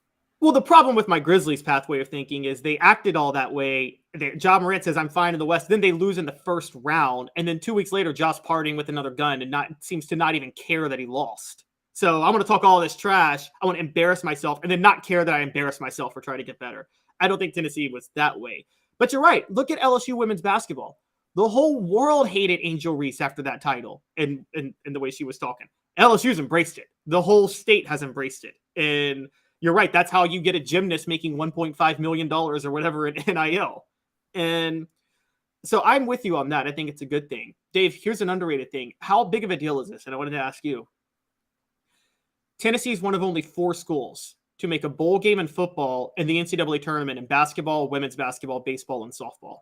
Well, the problem with my Grizzlies pathway of thinking is they acted all that way. Ja Morant says, I'm fine in the West. Then they lose in the first round. And then 2 weeks later, Josh partying with another gun and seems to not even care that he lost. So I'm going to talk all this trash. I want to embarrass myself and then not care that I embarrassed myself for trying to get better. I don't think Tennessee was that way. But you're right. Look at LSU women's basketball. The whole world hated Angel Reese after that title and the way she was talking. LSU's embraced it. The whole state has embraced it. And you're right. That's how you get a gymnast making $1.5 million or whatever in NIL. And so I'm with you on that. I think it's a good thing. Dave, here's an underrated thing. How big of a deal is this? And I wanted to ask you. Tennessee is one of only 4 schools to make a bowl game in football in the NCAA tournament in basketball, women's basketball, baseball, and softball.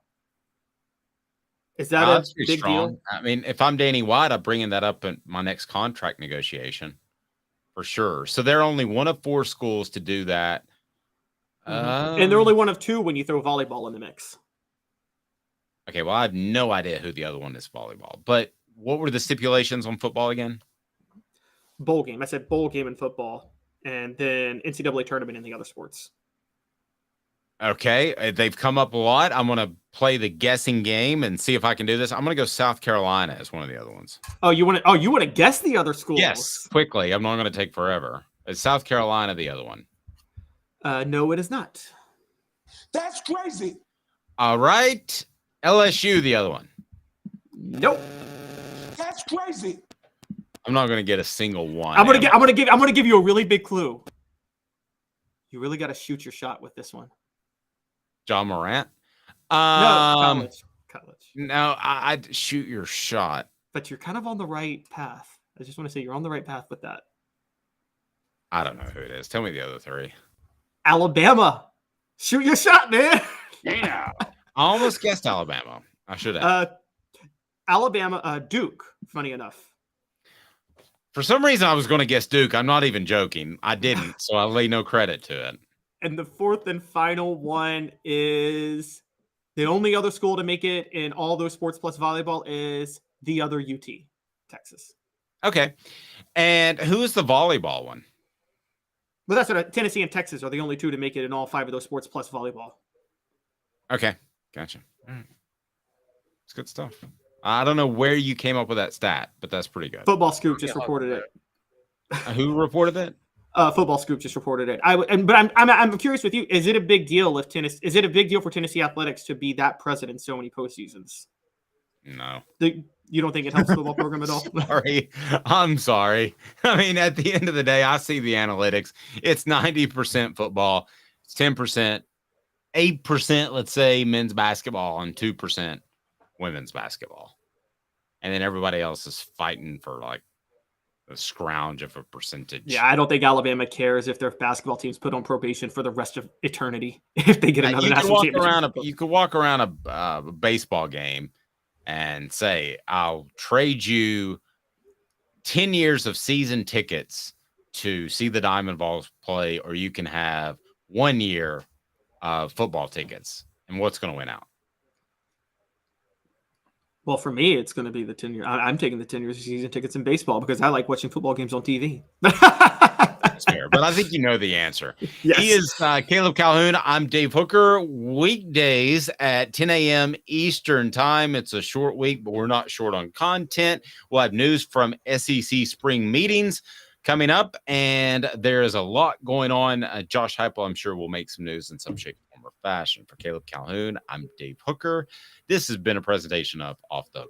Is that a big deal? I mean, if I'm Danny White, I'm bringing that up in my next contract negotiation. For sure. So they're only one of 4 schools to do that. And they're only one of 2 when you throw volleyball in the mix. Okay, well, I have no idea who the other one is volleyball. But what were the stipulations on football again? Bowl game. I said bowl game in football. And then NCAA tournament in the other sports. Okay, they've come up a lot. I'm going to play the guessing game and see if I can do this. I'm going to go South Carolina as one of the other ones. Oh, you want to guess the other schools? Yes, quickly. I'm not going to take forever. Is South Carolina the other one? No, it is not. That's crazy. All right. LSU the other one. Nope. That's crazy. I'm not going to get a single one. I'm going to give you a really big clue. You really got to shoot your shot with this one. John Morant? No, college. No, I'd shoot your shot. But you're kind of on the right path. I just want to say you're on the right path with that. I don't know who it is. Tell me the other 3. Alabama. Shoot your shot, man. Yeah. I almost guessed Alabama. I should have. Alabama, Duke, funny enough. For some reason, I was going to guess Duke. I'm not even joking. I didn't, so I lay no credit to it. And the 4th and final one is the only other school to make it in all those sports plus volleyball is the other UT, Texas. Okay. And who is the volleyball one? Well, that's what Tennessee and Texas are the only 2 to make it in all 5 of those sports plus volleyball. Okay. Gotcha. All right. It's good stuff. I don't know where you came up with that stat, but that's pretty good. Football Scoop just reported it. Who reported that? Football Scoop just reported it. But I'm curious with you. Is it a big deal if Is it a big deal for Tennessee athletics to be that present in so many postseasons? No. You don't think it helps the football program at all? I'm sorry. I mean, at the end of the day, I see the analytics. It's 90% football. It's 10%, 8%, let's say, men's basketball, and 2% women's basketball. And then everybody else is fighting for like a scrounge of a percentage. Yeah, I don't think Alabama cares if their basketball team's put on probation for the rest of eternity if they get another national championship. You could walk around a baseball game and say, I'll trade you 10 years of season tickets to see the Diamond Vols play, or you can have 1 year of football tickets. And what's going to win out? Well, for me, it's going to be the 10 year. I'm taking the 10 years of season tickets in baseball because I like watching football games on TV. That's fair, but I think you know the answer. Yes. He is Caleb Calhoun. I'm Dave Hooker. Weekdays at 10 a.m. Eastern time. It's a short week, but we're not short on content. We'll have news from SEC spring meetings coming up, and there is a lot going on. Josh Heupel, I'm sure, will make some news in some shape, form, or fashion. For Caleb Calhoun, I'm Dave Hooker. This has been a presentation of Off the Hook.